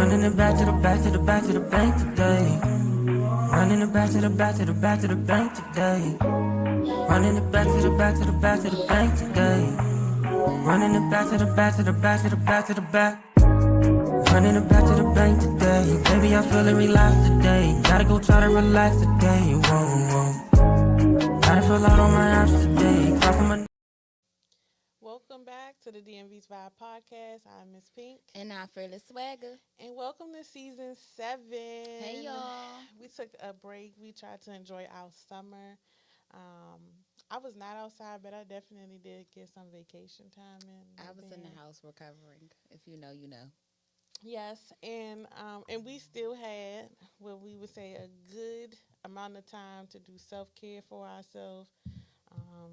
Running it back to the back to the back to the bank today. Running it back to the back to the back to the bank today. Running it back to the back to the back to the bank today. Running it back to the back to the back to the back to the back. Running it back to the bank today. Baby, I'm feeling relaxed today. Gotta go try to relax today. Whoa. Gotta fill out all my apps today. Cry from my. Welcome back to the DMV's Vibe Podcast. I'm Miss Pink. And I'm Fearless Swagger. And welcome to season 7. Hey, y'all. We took a break. We tried to enjoy our summer. I was not outside, but I definitely did get some vacation time in. I was in the house recovering. If you know, you know. Yes, and we still had what we would say a good amount of time to do self care for ourselves. Um,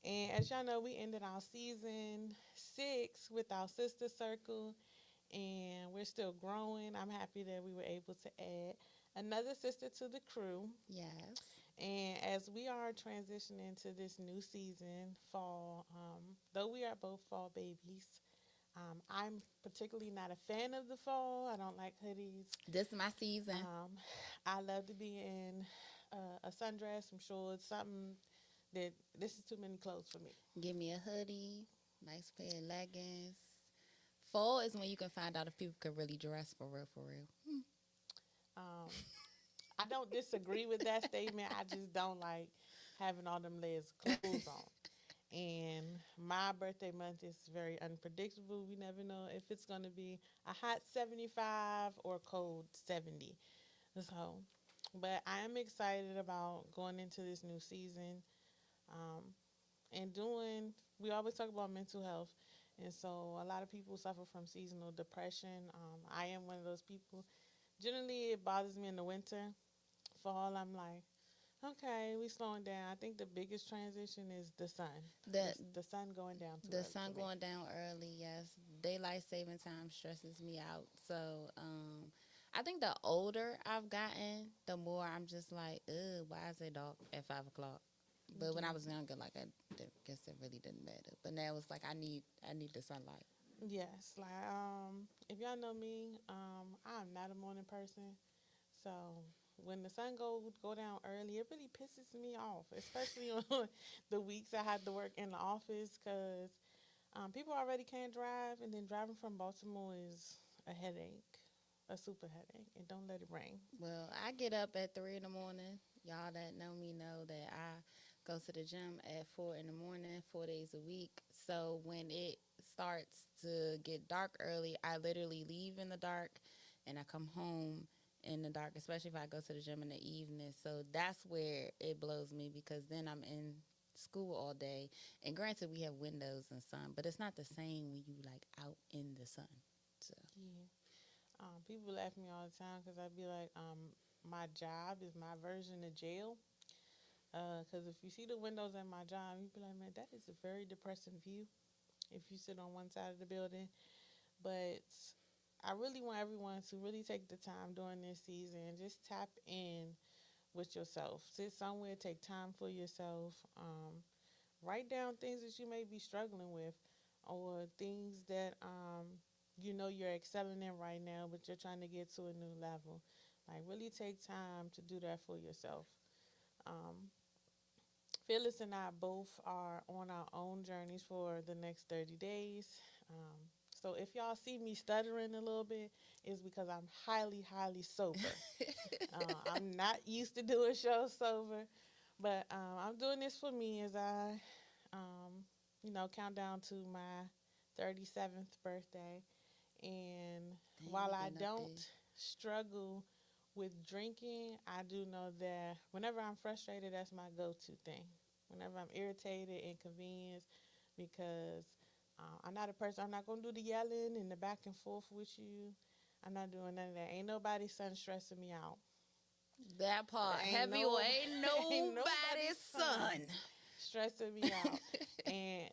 And as y'all know, we ended our season 6 with our sister circle, and we're still growing. I'm happy that we were able to add another sister to the crew. Yes. And as we are transitioning to this new season, fall, though we are both fall babies, I'm particularly not a fan of the fall. I don't like hoodies. This is my season. I love to be in a sundress, some shorts, something that this is too many clothes for me. Give me a hoodie, nice pair of leggings. Fall is when you can find out if people could really dress for real, for real. Um, I don't disagree with that statement. I just don't like having all them layers of clothes on. And my birthday month is very unpredictable. We never know if it's going to be a hot 75 or a cold 70. So, but I am excited about going into this new season. Um, and doing we always talk about mental health, and so a lot of people suffer from seasonal depression. I am one of those people. Generally it bothers me in the winter. Fall, I'm like, okay, we slowing down. I think the biggest transition is the sun. The The sun going down too the early sun for me. going down early, yes. Daylight saving time stresses me out. So, I think the older I've gotten, the more I'm just like, ugh, why is it dark at 5 o'clock? But when I was younger, like guess it really didn't matter. But now it's like I need the sunlight. Yes, like if y'all know me, I'm not a morning person. So when the sun go down early, it really pisses me off, especially on the weeks I had to work in the office because people already can't drive, and then driving from Baltimore is a headache, a super headache, and don't let it rain. Well, I get up at 3 in the morning. Y'all that know me know that I go to the gym at 4 in the morning, 4 days a week. So when it starts to get dark early, I literally leave in the dark and I come home in the dark, especially if I go to the gym in the evening. So that's where it blows me because then I'm in school all day. And granted, we have windows and sun, but it's not the same when you like out in the sun. So Yeah. People laugh at me all the time because I'd be like, my job is my version of jail. Because if you see the windows at my job, you'd be like, man, that is a very depressing view if you sit on one side of the building. But I really want everyone to really take the time during this season and just tap in with yourself. Sit somewhere, take time for yourself. Write down things that you may be struggling with or things that you know you're excelling in right now, but you're trying to get to a new level. Like, really take time to do that for yourself. Um, Phyllis and I both are on our own journeys for the next 30 days. Um, so if y'all see me stuttering a little bit, it's because I'm highly, highly sober. I'm not used to doing shows sober, but I'm doing this for me as I, um, count down to my 37th birthday. And dang, while you I getting up don't there. struggle with drinking, I do know that whenever I'm frustrated, that's my go-to thing. Whenever I'm irritated, inconvenienced, because I'm not a person. I'm not gonna do the yelling and the back and forth with you. I'm not doing none of that. Ain't nobody son stressing me out. That part. Ain't Heavyweight. no Ain't ain't nobody's nobody's son son. stressing me out. And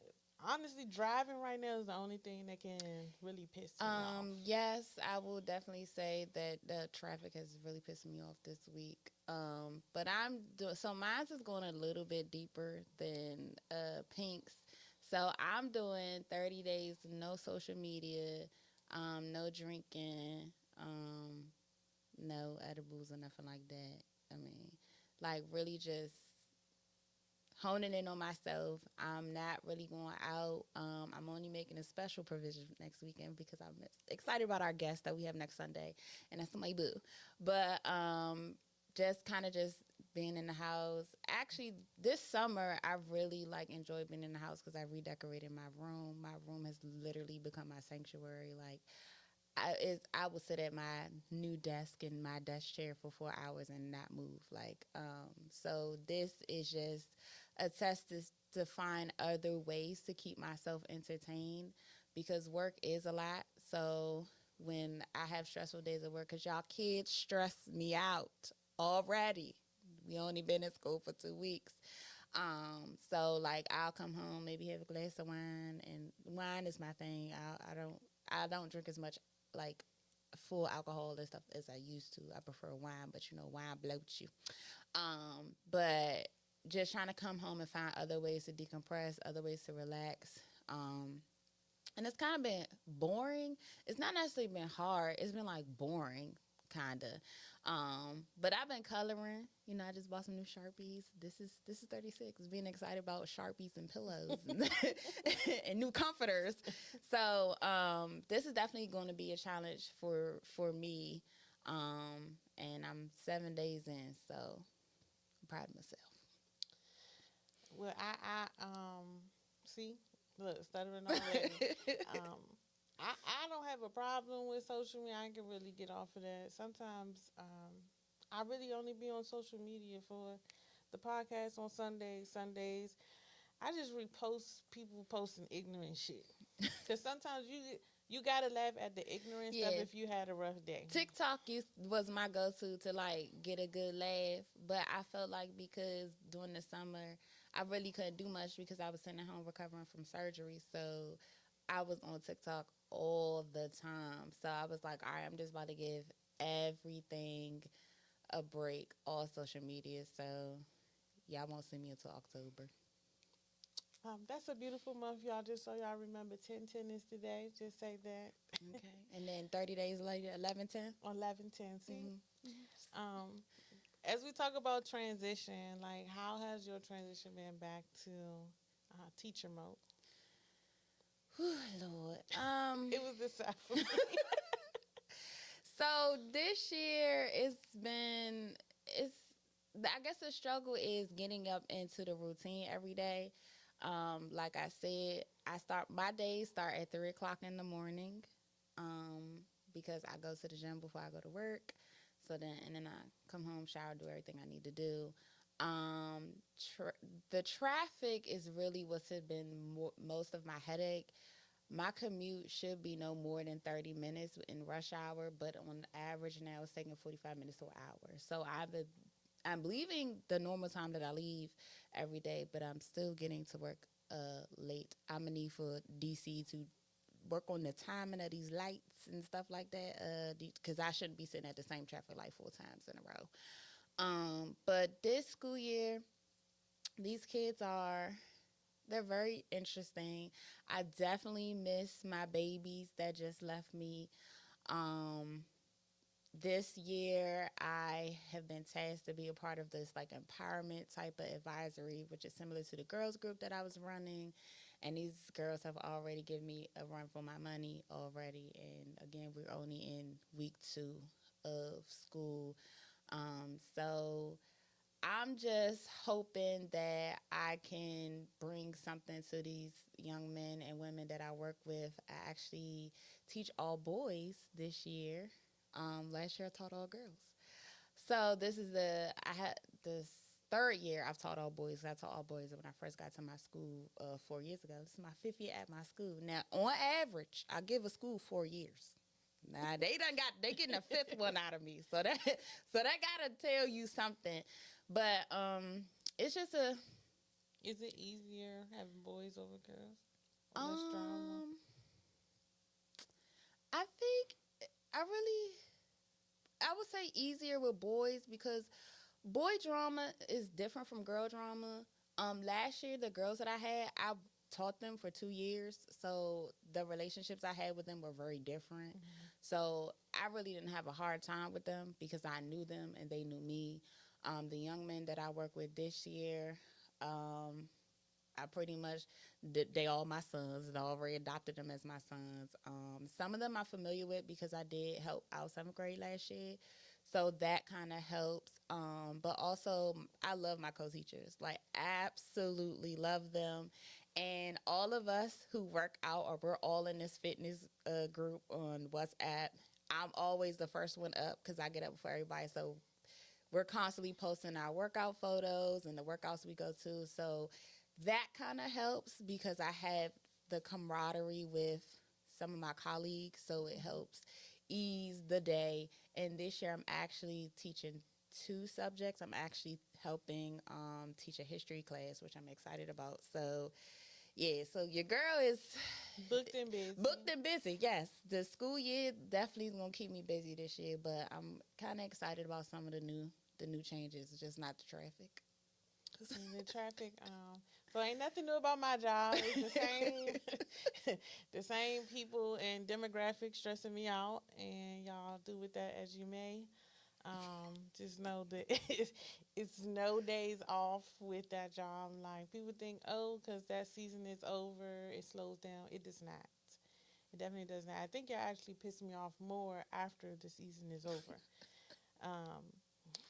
honestly, driving right now is the only thing that can really piss me off. Yes, I will definitely say that the traffic has really pissed me off this week. But I'm doing so mine's is going a little bit deeper than Pink's. So I'm doing 30 days, no social media, no drinking, No edibles or nothing like that. I mean, like really just honing in on myself. I'm not really going out. I'm only making a special provision next weekend because I'm excited about our guest that we have next Sunday, and that's my boo. But just kind of just being in the house. Actually, this summer I really like enjoyed being in the house because I redecorated my room. My room has literally become my sanctuary. Like I will sit at my new desk in my desk chair for 4 hours and not move. Like, so this is just a test to find other ways to keep myself entertained because work is a lot. So when I have stressful days at work, because y'all kids stress me out already. We only been in school for 2 weeks. So like I'll come home, maybe have a glass of wine, and wine is my thing. I don't drink as much like full alcohol and stuff as I used to. I prefer wine, but wine bloats you. But just trying to come home and find other ways to decompress, other ways to relax. And it's kind of been boring. It's not necessarily been hard. It's been like boring, kind of. But I've been coloring. I just bought some new Sharpies. This is 36. Being excited about Sharpies and pillows and new comforters. So this is definitely going to be a challenge for me. And I'm 7 days in, so I'm proud of myself. Well, I see, look, stuttering already. I don't have a problem with social media. I can really get off of that. Sometimes I really only be on social media for the podcast on Sundays. I just repost people posting ignorant shit. Because sometimes you gotta laugh at the ignorant stuff if you had a rough day. TikTok was my go-to to like get a good laugh, but I felt like because during the summer I really couldn't do much because I was sitting at home recovering from surgery, so I was on TikTok all the time. So I was like, all right, I'm just about to give everything a break, all social media. So y'all won't see me until October. That's a beautiful month, y'all. Just so y'all remember, 10/10 is today. Just say that. Okay. And then 30 days later, 11/10. On 11/10. See? Mm-hmm. As we talk about transition, like how has your transition been back to teacher mode? Lord. It was this side for me. So this year I guess the struggle is getting up into the routine every day. Like I said, my days start at 3:00 in the morning, because I go to the gym before I go to work. And then I come home, shower, do everything I need to do. The traffic is really what's been most of my headache. My commute should be no more than 30 minutes in rush hour, but on average now it's taking 45 minutes to an hour. So I'm leaving the normal time that I leave every day, but I'm still getting to work late. I'm going to need for DC to work on the timing of these lights and stuff like that, because I shouldn't be sitting at the same traffic light 4 times in a row. But this school year, these kids they're very interesting. I definitely miss my babies that just left me. This year, I have been tasked to be a part of this like empowerment type of advisory, which is similar to the girls group that I was running. And these girls have already given me a run for my money already. And again, we're only in week 2 of school. So I'm just hoping that I can bring something to these young men and women that I work with. I actually teach all boys this year. Last year I taught all girls. So I had this 3rd year I've taught all boys. I taught all boys when I first got to my school 4 years ago. This is my 5th year at my school. Now, on average, I give a school 4 years. Now they getting a 5th one out of me. So that gotta tell you something. But it's just Is it easier having boys over girls? Less drama? I think I would say easier with boys because boy drama is different from girl drama. Last year, the girls that I taught them for 2 years, so the relationships I had with them were very different. Mm-hmm. So I really didn't have a hard time with them because I knew them and they knew me. The young men that I work with this year, I pretty much they all my sons, and I already adopted them as my sons. Some of them I'm familiar with because I did help out 7th grade last year, so that kind of helps. But also I love my co-teachers, like absolutely love them, and all of us who work out or we're all in this fitness group on WhatsApp. I'm always the first one up because I get up before everybody, so we're constantly posting our workout photos and the workouts we go to. So that kind of helps because I have the camaraderie with some of my colleagues. So it helps ease the day. And this year I'm actually teaching 2 subjects. I'm actually helping teach a history class, which I'm excited about. So yeah, so your girl is Booked and busy. booked and busy. Yes, the school year definitely is gonna keep me busy this year, but I'm kind of excited about some of the new changes. Just not the traffic. And the traffic. So ain't nothing new about my job. It's the same, the same people and demographics stressing me out, and y'all do with that as you may. Just know that it's no days off with that job. Like people think, oh, because that season is over, it slows down. It does not. It definitely does not. I think you're actually pissing me off more after the season is over. Um,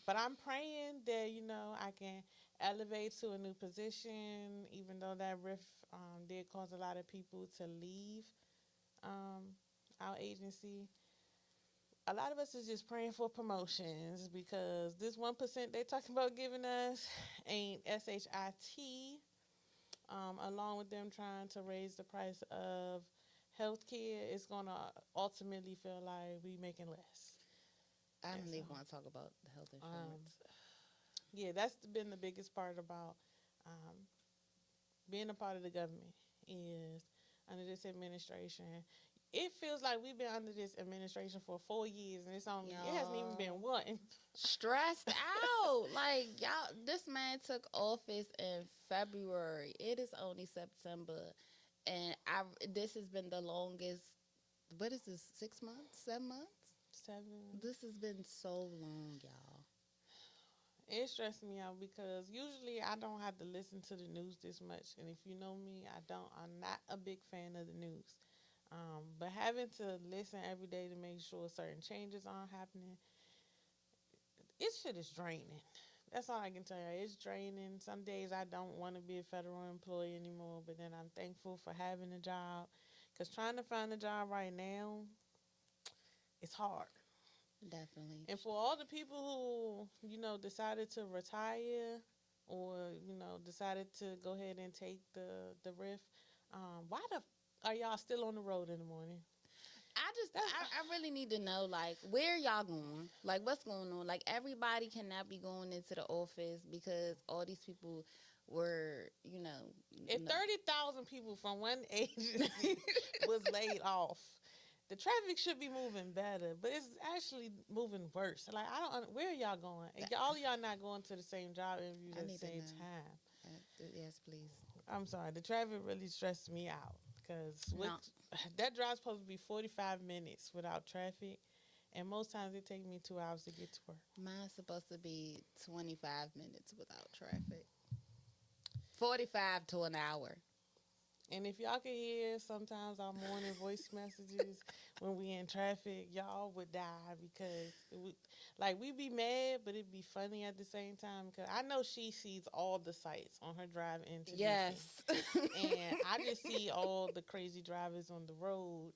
but I'm praying that I can elevate to a new position, even though that riff did cause a lot of people to leave um, our agency. A lot of us is just praying for promotions because this 1% they talking about giving us ain't shit. Along with them trying to raise the price of healthcare, it's gonna ultimately feel like we making less. I don't And even so, want to talk about the health um, insurance. yeah, that's been the biggest part about um, being a part of the government is under this administration. It feels like we've been under this administration for 4 years, and it hasn't even been Y'all one. stressed out. Like y'all, this man took office in February. It is only September, and I. This has been the longest. What is this? 6 months? 7 months? 7. This has been so long, y'all. It stressed me out because usually I don't have to listen to the news this much, and if you know me, I don't. I'm not a big fan of the news. But having to listen every day to make sure certain changes aren't happening, it shit is draining. That's all I can tell you. It's draining. Some days I don't want to be a federal employee anymore, but then I'm thankful for having a job. Because trying to find a job right now, it's hard. Definitely. And for all the people who, decided to retire or, decided to go ahead and take the riff, why the are y'all still on the road in the morning? I really need to know, like, where y'all going? Like, what's going on? Like, everybody cannot be going into the office because all these people were, If 30,000 people from one agency was laid off, the traffic should be moving better, but it's actually moving worse. Like where are y'all going? And all y'all not going to the same job interviews I at the need to same know. time. Yes, please. I'm sorry, the traffic really stressed me out because No, that drive's supposed to be 45 minutes without traffic, and most times it takes me 2 hours to get to work. mine's supposed to be 25 minutes without traffic. 45 to an hour. And if y'all can hear sometimes our morning voice messages when we in traffic, y'all would die because we be mad, but it'd be funny at the same time. Because I know she sees all the sights on her drive into DC. Yes. And I just see all the crazy drivers on the road.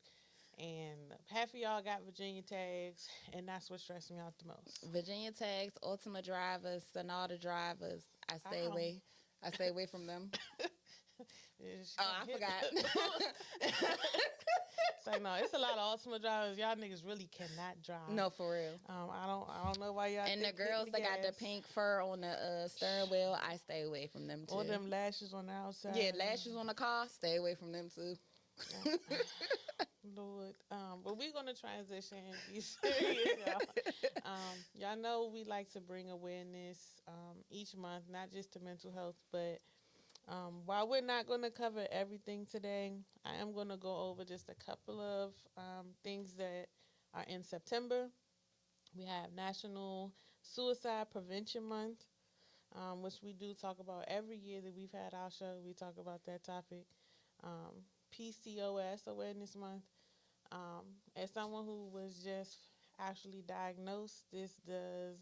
And half of y'all got Virginia tags, and that's what stressed me out the most. Virginia tags, Ultima drivers, Sonata drivers. I stay Ow. away. I stay away from them. She Oh, got I hit. forgot. It's like, no, it's a lot of Ultima drivers. Y'all niggas really cannot drive. No, for real. I don't know why y'all. And the think girls hitting that got the gas pink fur on the steering wheel, I stay away from them too. or them lashes on the outside. Yeah, lashes on the car, stay away from them too. Lord, but we're gonna transition and be serious, y'all. Y'all know we like to bring awareness each month, not just to mental health, but while we're not going to cover everything today, I am going to go over just a couple of things that are in September. We have National Suicide Prevention Month, which we do talk about every year that we've had our show. We talk about that topic. PCOS Awareness Month. As someone who was just actually diagnosed, this does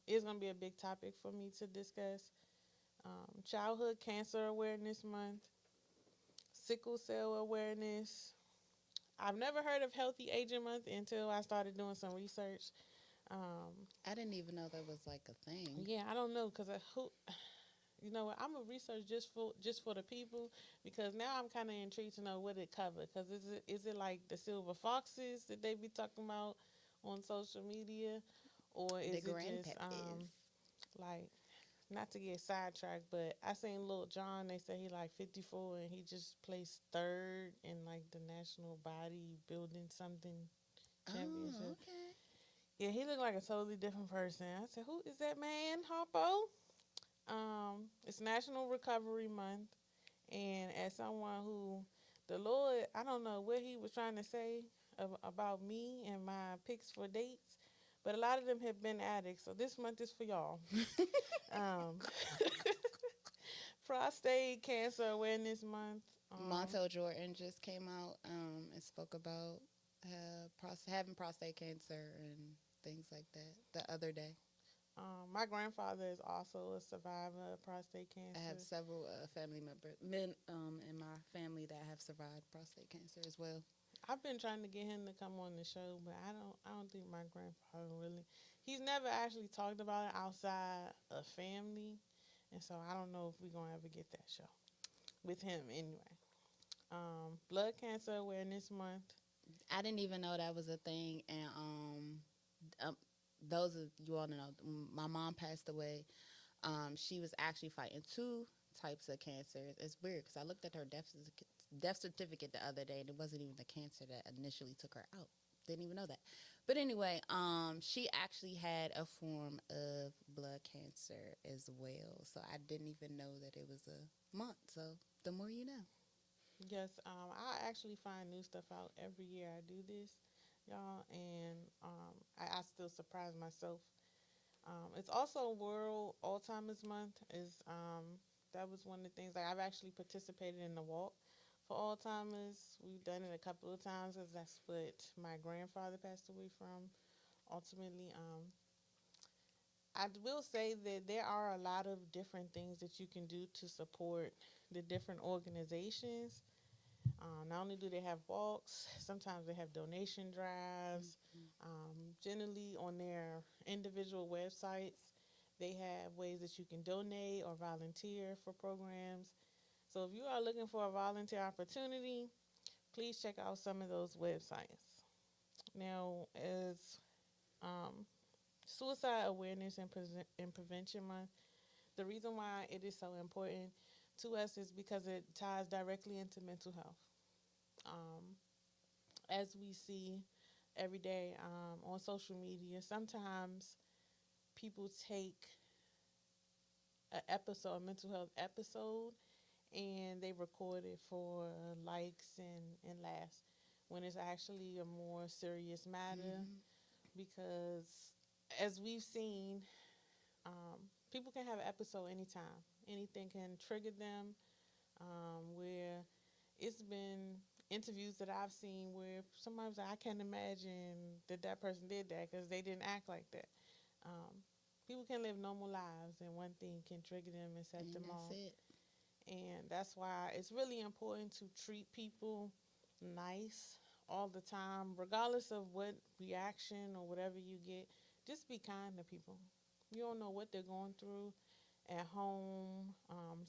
is going to be a big topic for me to discuss. Childhood Cancer Awareness Month, Sickle Cell Awareness. I've never heard of Healthy Aging Month until I started doing some research. I didn't even know that was like a thing. Yeah, I don't know because who, you know what? I'm gonna research just for the people because now I'm kind of intrigued to know what it covers. Because is it like the silver foxes that they be talking about on social media, or The is it just grandpappies. like not to get sidetracked, but I seen Lil John. They say he like 54 and he just placed third in like the national bodybuilding something Oh, championship. okay. Yeah, he looked like a totally different person. I said, "Who is that man, Harpo?" It's National Recovery Month, and as someone who the Lord, I don't know what He was trying to say about me and my picks for dates, but a lot of them have been addicts. So this month is for y'all. Um, Prostate Cancer Awareness Month. Montel Jordan just came out and spoke about having prostate cancer and things like that the other day. My grandfather is also a survivor of prostate I have cancer. several family members, men in my family that have survived prostate cancer as well. I've been trying to get him to come on the show, but I don't think my grandfather really. He's never actually talked about it outside of family, and so I don't know if we're gonna ever get that show with him anyway. Blood Cancer Awareness Month. I didn't even know that was a thing, and um, those of you all know, my mom passed away. She was actually fighting two types of cancers. It's weird because I looked at her death certificate the other day, and it wasn't even the cancer that initially took her out. Didn't even know that. But anyway, she actually had a form of blood cancer as well. So I didn't even know that it was a month. So the more you know. Yes, I actually find new stuff out every year. I do this, y'all, and I still surprise myself. It's also World Alzheimer's Month. Is That was one of the things. Like I've actually participated in the walk for Alzheimer's. We've done it a couple of times because that's what my grandfather passed away from. Ultimately, I will say that there are a lot of different things that you can do to support the different organizations. Not only do they have walks, sometimes they have donation drives. Generally, on their individual websites, they have ways that you can donate or volunteer for programs. So, if you are looking for a volunteer opportunity, please check out some of those websites. Now, as Suicide Awareness and Prevention Month, the reason why it is so important to us is because it ties directly into mental health. Um, as we see every day on social media, sometimes people take a mental health episode, and they record it for likes and laughs when it's actually a more serious matter. Mm-hmm. Because as we've seen, people can have an episode anytime. Anything can trigger them. Where it's been interviews that I've seen where sometimes I can't imagine that person did that because they didn't act like that. Um, People can live normal lives, and one thing can trigger them and set And them that's off. it. And that's why it's really important to treat people nice all the time, regardless of what reaction or whatever you get. Just be kind to people. You don't know what they're going through at home.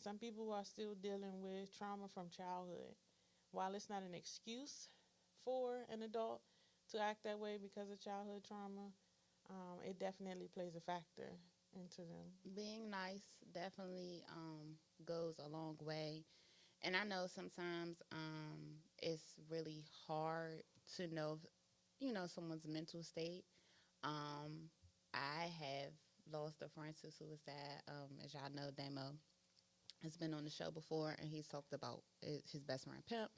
Some people are still dealing with trauma from childhood. While it's not an excuse for an adult to act that way because of childhood trauma, it definitely plays a factor into them. Being nice definitely goes a long way. And I know sometimes it's really hard to know, someone's mental state. Um, I have lost a friend to suicide. As y'all know, Damo has been on the show before, and he's talked about his best friend, Pimp.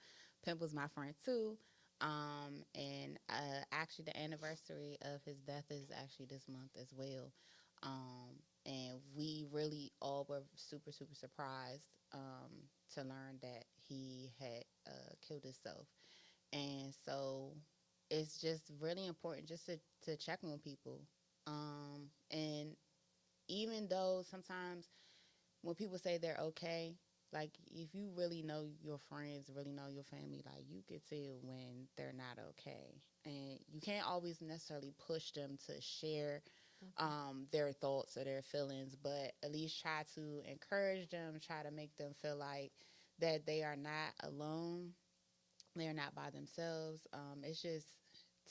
Pimp was my friend too. And actually, the anniversary of his death is actually this month as well. And we really all were super, super surprised to learn that he had killed himself. And so it's just really important just to check on people. And even though sometimes when people say they're okay, like if you really know your friends, really know your family, like you could tell when they're not okay. And you can't always necessarily push them to share their thoughts or their feelings, but at least try to encourage them, try to make them feel like that they are not alone, they're not by themselves. It's just,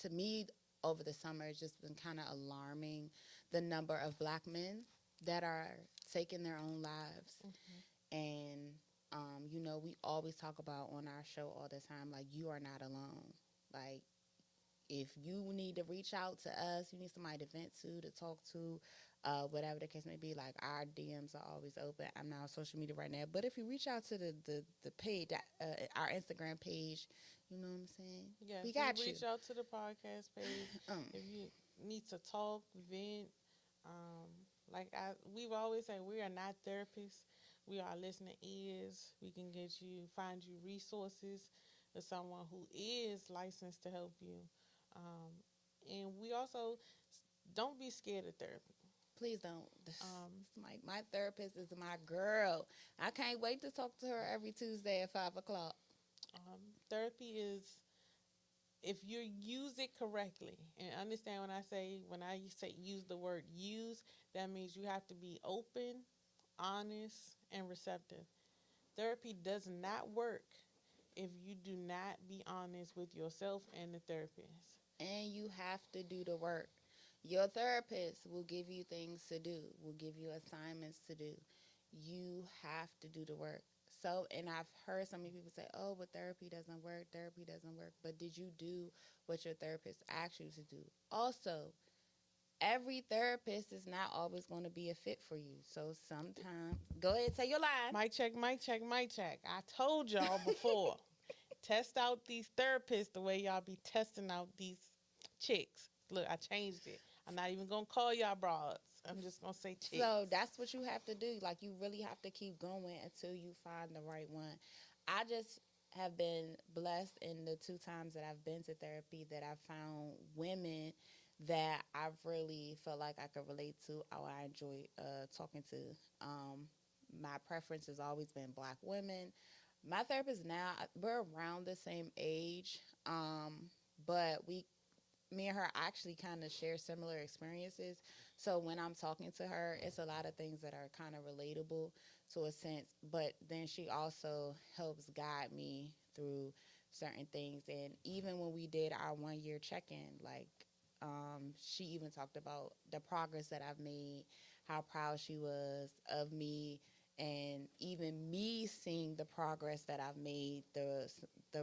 to me, over the summer, it's just been kind of alarming the number of black men that are taking their own lives. Mm-hmm. And, we always talk about on our show all the time, like, you are not alone. Like, if you need to reach out to us, you need somebody to vent to talk to, whatever the case may be, like our DMs are always open. I'm not on social media right now, but if you reach out to the page, our Instagram page, you know what I'm saying? Yeah, We if you got you. reach out to the podcast page, Um, if you need to talk, vent, um, we've always said, we are not therapists. We are listening ears. We can find you resources of someone who is licensed to help you. Um, and we also don't be scared of therapy. Please don't. Um, My therapist is my girl. I can't wait to talk to her every Tuesday at 5 o'clock. Therapy is, if you use it correctly, and understand when I say use the word use, that means you have to be open, honest, and receptive. Therapy does not work if you do not be honest with yourself and the therapist. And you have to do the work. Your therapist will give you things to do, will give you assignments to do. You have to do the work. So, and I've heard so many people say, oh, but therapy doesn't work. But did you do what your therapist asked you to do? Also, every therapist is not always going to be a fit for you. So sometimes, go ahead, tell your line. Mic check, mic check, mic check. I told y'all before, test out these therapists the way y'all be testing out these chicks. Look, I changed it. I'm not even gonna call y'all broads. I'm just gonna say chicks. So that's what you have to do. Like, you really have to keep going until you find the right one. I just have been blessed in the 2 times that I've been to therapy that I've found women that I really felt like I could relate to or I enjoy talking to. My preference has always been black women. My therapist now, we're around the same age, but me and her actually kind of share similar experiences. So when I'm talking to her, it's a lot of things that are kind of relatable to a sense. But then she also helps guide me through certain things. And even when we did our 1 year check in, like, she even talked about the progress that I've made, how proud she was of me, and even me seeing the progress that I've made, the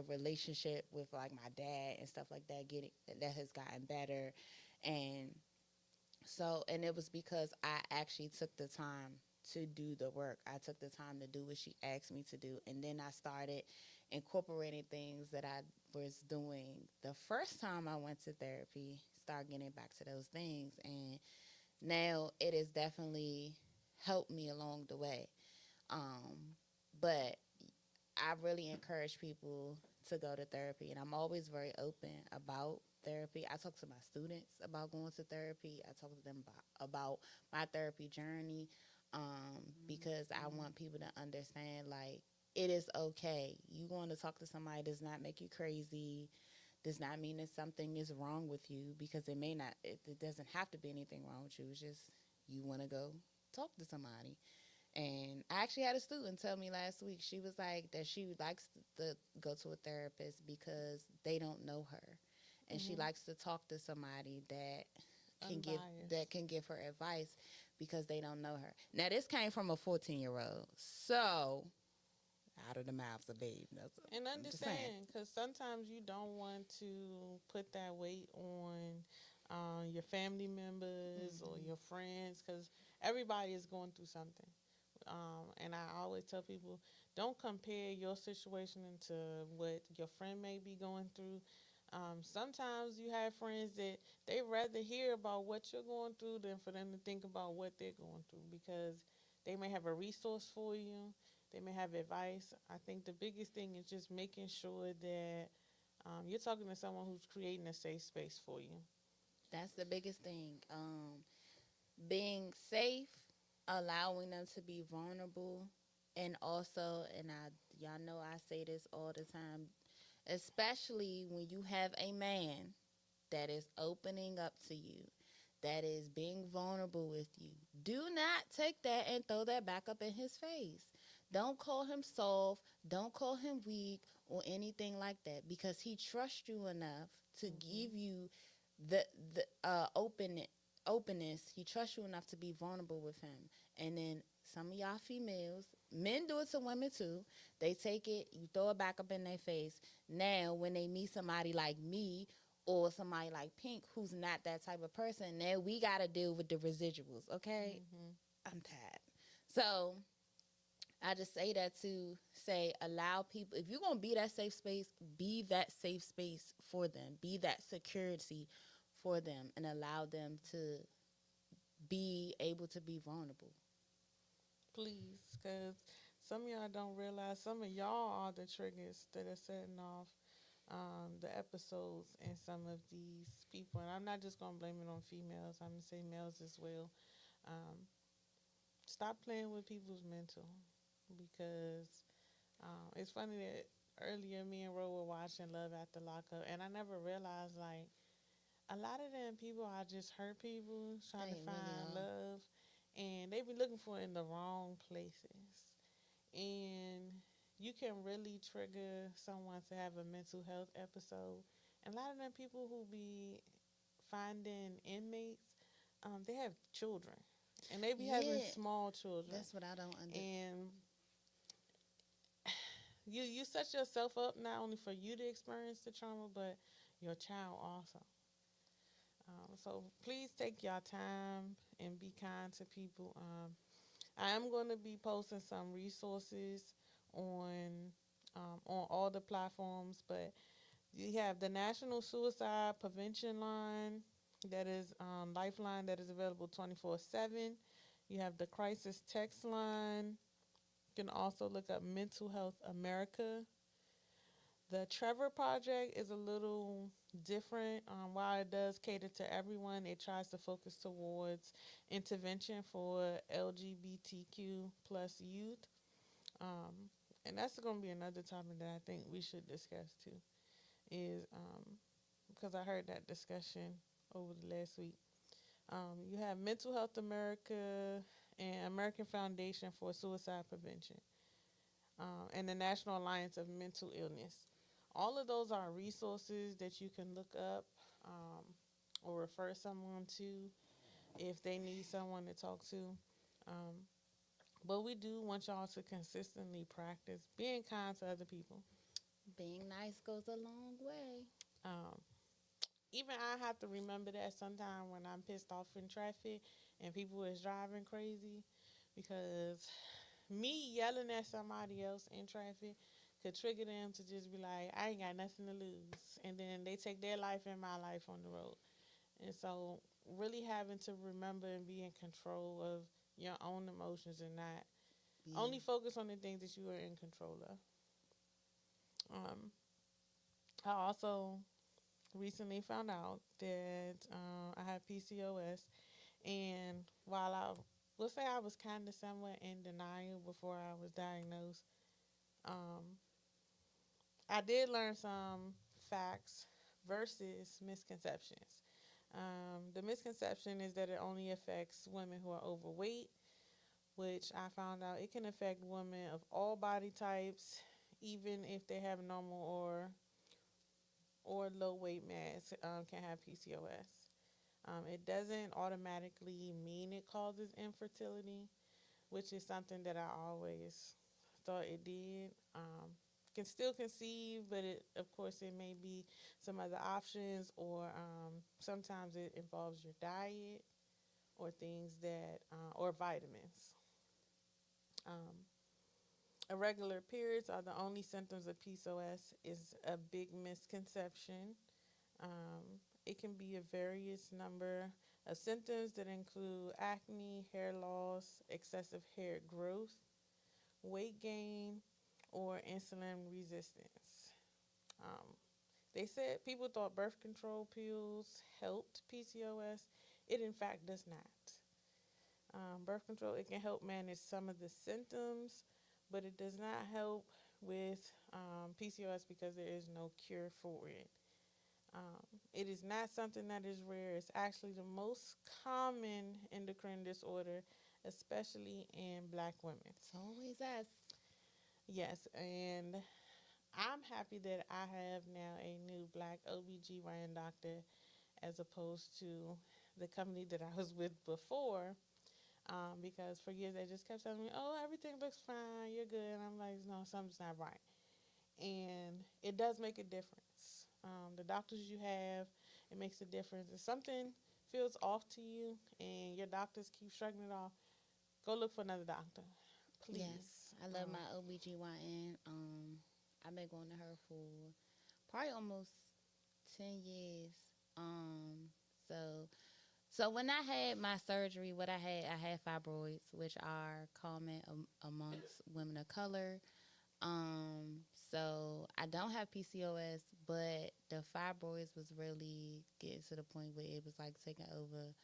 relationship with like my dad and stuff like that, getting that has gotten better. And so, and it was because I actually took the time to do the work. I took the time to do what she asked me to do, and then I started incorporating things that I was doing the first time I went to therapy, start getting back to those things. And now it has definitely helped me along the way. But I really encourage people to go to therapy, and I'm always very open about therapy. I talk to my students about going to therapy. I talk to them about my therapy journey, because I want people to understand, like, it is okay. You going to talk to somebody does not make you crazy, does not mean that something is wrong with you, because it may not, it doesn't have to be anything wrong with you. It's just you want to go talk to somebody. And I actually had a student tell me last week, she was like that she likes to go to a therapist because they don't know her. And she likes to talk to somebody that can give her advice because they don't know her. Now this came from a 14-year-old. So out of the mouths of babes. And understand, because sometimes you don't want to put that weight on your family members or your friends, because everybody is going through something. And I always tell people, don't compare your situation to what your friend may be going through. Sometimes you have friends that they rather hear about what you're going through than for them to think about what they're going through because they may have a resource for you. They may have advice. I think the biggest thing is just making sure that you're talking to someone who's creating a safe space for you. That's the biggest thing. Being safe, allowing them to be vulnerable, and also, and y'all know I say this all the time, especially when you have a man that is opening up to you, that is being vulnerable with you. Do not take that and throw that back up in his face. Don't call him soft. Don't call him weak or anything like that because he trusts you enough to Mm-hmm. give you the openness. He trusts you enough to be vulnerable with him. And then some of y'all females, men do it to women too. They take it, you throw it back up in their face. Now, when they meet somebody like me or somebody like Pink, who's not that type of person, now we got to deal with the residuals, okay? Mm-hmm. I'm tired. So I just say that to say, allow people, if you're going to be that safe space, be that safe space for them, be that security for them, and allow them to be able to be vulnerable. Please, because some of y'all don't realize some of y'all are the triggers that are setting off the episodes in some of these people. And I'm not just going to blame it on females, I'm going to say males as well. Um, Stop playing with people's mental because it's funny that earlier me and Ro were watching Love After Lockup, and I never realized like a lot of them people are just hurt people trying to They really find are. love, and they be looking for it in the wrong places. And you can really trigger someone to have a mental health episode. And a lot of them people who be finding inmates, they have children, and they be having Yeah, small children. that's what I don't understand. And you set yourself up not only for you to experience the trauma, but your child also. So please take your time and be kind to people. I am going to be posting some resources on on all the platforms, but you have the National Suicide Prevention Line, that is Lifeline, that is available 24/7. You have the Crisis Text Line. You can also look up Mental Health America. The Trevor Project is a little different. While it does cater to everyone, it tries to focus towards intervention for LGBTQ plus youth. Um, and that's going to be another topic that I think we should discuss too. Is because I heard that discussion over the last week. You have Mental Health America and American Foundation for Suicide Prevention, and the National Alliance of Mental Illness. All of those are resources that you can look up um, or refer someone to if they need someone to talk to. Um, but we do want y'all to consistently practice being kind to other people. Being nice goes a long way. Um, Even I have to remember that sometimes when I'm pissed off in traffic and people is driving crazy, because me yelling at somebody else in traffic could trigger them to just be like, I ain't got nothing to lose. And then they take their life and my life on the road. And so, really having to remember and be in control of your own emotions and not Yeah. only focus on the things that you are in control of. Um, I also recently found out that I have PCOS. And while I will say I was kind of somewhat in denial before I was diagnosed, um, I did learn some facts versus misconceptions. The misconception is that it only affects women who are overweight, which I found out it can affect women of all body types, even if they have normal or low weight mass, can have PCOS. It doesn't automatically mean it causes infertility, which is something that I always thought it did. Can still conceive, but of course it may be some other options, or sometimes it involves your diet or things that or vitamins. Um, Irregular periods are the only symptoms of PCOS is a big misconception. It can be a various number of symptoms that include acne, hair loss, excessive hair growth, weight gain, or insulin resistance. Um, they said people thought birth control pills helped PCOS. It in fact does not. Birth control, it can help manage some of the symptoms, but it does not help with PCOS because there is no cure for it. It is not something that is rare. It's actually the most common endocrine disorder, especially in black women. It's always us. Yes, and I'm happy that I have now a new black OBGYN doctor as opposed to the company that I was with before. Because for years they just kept telling me, "Oh, everything looks fine, you're good," and I'm like, "No, something's not right." And it does make a difference. The doctors you have, it makes a difference. If something feels off to you and your doctors keep shrugging it off, go look for another doctor, please. Yes, I love my OBGYN. I've been going to her for probably almost 10 years. Um, so so when I had my surgery, what I had fibroids, which are common amongst women of color. So I don't have PCOS, but the fibroids was really getting to the point where it was like taking over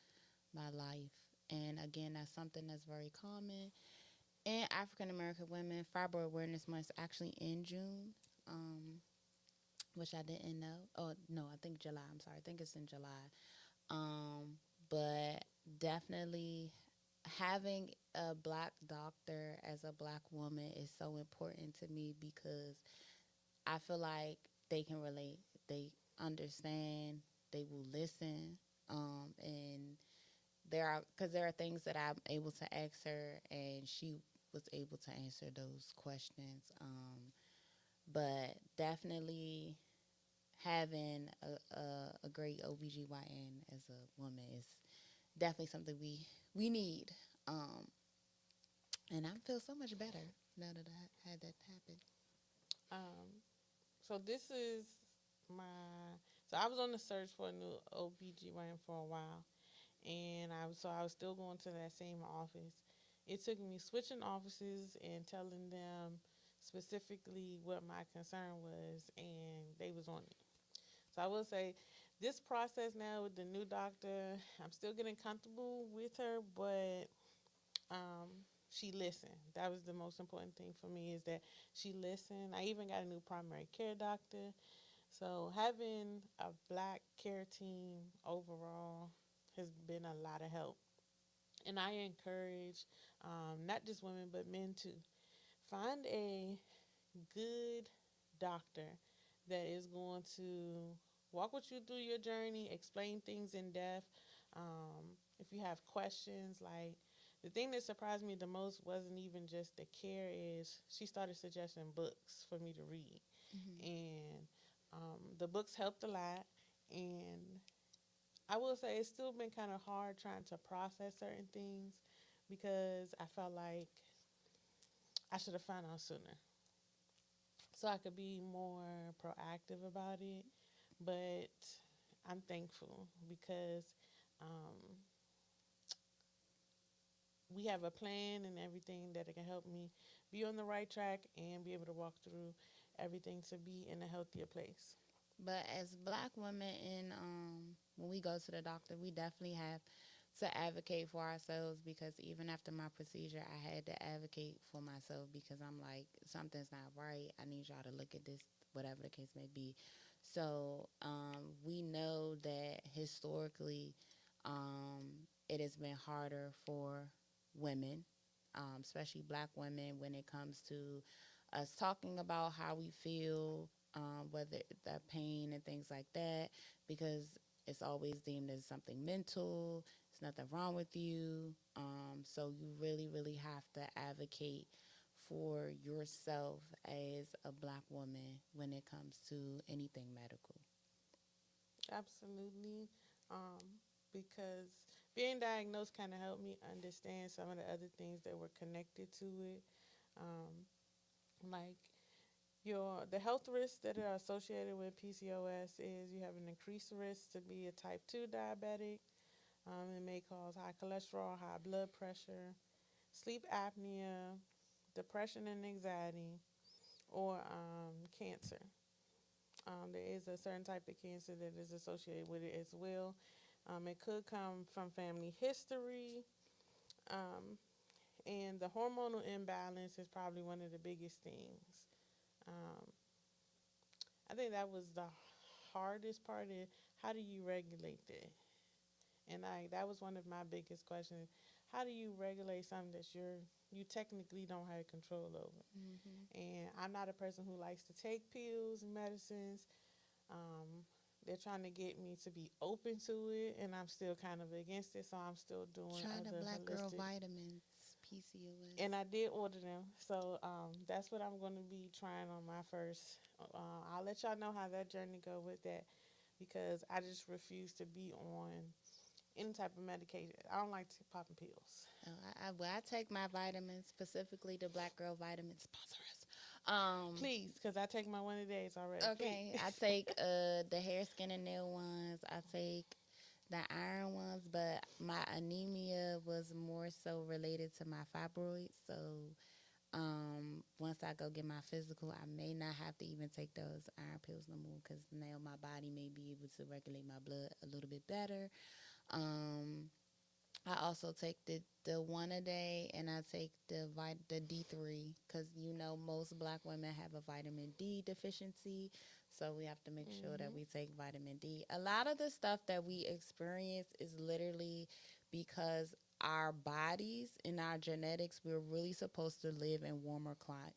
my life. And again, that's something that's very common in African American women. Fibroid Awareness Month is actually in June, which I didn't know. Oh no, I think July. I'm sorry, I think it's in July. Um, but definitely having a black doctor as a black woman is so important to me because I feel like they can relate, they understand, they will listen, and there are things that I'm able to ask her, and she was able to answer those questions. But definitely having a great OBGYN as a woman is definitely something we need. Um, and I feel so much better now that I had that happen. Um, so this is so I was on the search for a new OBGYN for a while, and I was still going to that same office. It took me switching offices and telling them specifically what my concern was, and they was on it. So I will say this process now with the new doctor, I'm still getting comfortable with her, but she listened. That was the most important thing for me is that she listened. I even got a new primary care doctor. So having a black care team overall has been a lot of help. And I encourage not just women but men too. Find a good doctor that is going to walk with you through your journey, explain things in depth. If you have questions, like the thing that surprised me the most wasn't even just the care, is she started suggesting books for me to read. Mm-hmm. And the books helped a lot. And I will say it's still been kind of hard trying to process certain things because I felt like I should have found out sooner so I could be more proactive about it. But I'm thankful because um, we have a plan and everything that it can help me be on the right track and be able to walk through everything to be in a healthier place. But as black women, and when we go to the doctor, we definitely have to advocate for ourselves because even after my procedure, I had to advocate for myself because I'm like, something's not right. I need y'all to look at this, whatever the case may be. So we know that historically, it has been harder for women, especially black women, when it comes to us talking about how we feel, whether the pain and things like that, because it's always deemed as something mental. It's nothing wrong with you. So you really, really have to advocate for yourself as a black woman when it comes to anything medical. Absolutely. Because being diagnosed kind of helped me understand some of the other things that were connected to it. Like The health risks that are associated with PCOS is you have an increased risk to be a type 2 diabetic. It may cause high cholesterol, high blood pressure, sleep apnea, depression and anxiety, or cancer. There is a certain type of cancer that is associated with it as well. It could come from family history. Um, and the hormonal imbalance is probably one of the biggest things. Um, I think that was the hardest part is how do you regulate that? And that was one of my biggest questions. How do you regulate something that you technically don't have control over? Mm-hmm. And I'm not a person who likes to take pills and medicines. Um, they're trying to get me to be open to it, and I'm still kind of against it. So I'm still doing Try the other black girl holistic. vitamins, PCOS. And I did order them, so that's what I'm going to be trying on my first. I'll let y'all know how that journey go with that, because I just refuse to be on any type of medication. I don't like popping pills. Oh, I take my vitamins, specifically the black girl vitamins. Sponsor us. Please, because I take my one a days already. Okay, Please. I take the hair, skin, and nail ones. I take the iron ones, but my anemia was more so related to my fibroids. So once I go get my physical, I may not have to even take those iron pills no more because now my body may be able to regulate my blood a little bit better. Um, I also take the one a day, and I take the D3 because most black women have a vitamin D deficiency, so we have to make sure that we take vitamin D. A lot of the stuff that we experience is literally because our bodies and our genetics, we're really supposed to live in warmer climates,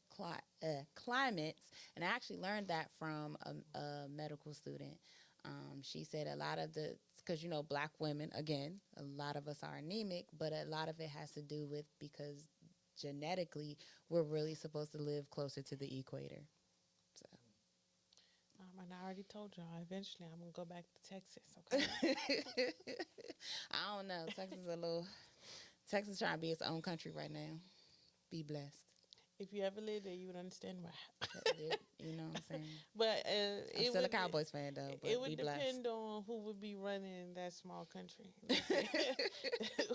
and I actually learned that from a medical student. She said a lot of because black women, again, a lot of us are anemic, but a lot of it has to do with because genetically we're really supposed to live closer to the equator. So. And I already told y'all, eventually I'm going to go back to Texas, okay? I don't know. Texas trying to be its own country right now. Be blessed. If you ever lived there, you would understand why. You know what I'm saying? But I'm still a Cowboys fan, though. But it would be depend blessed. on who would be running that small country.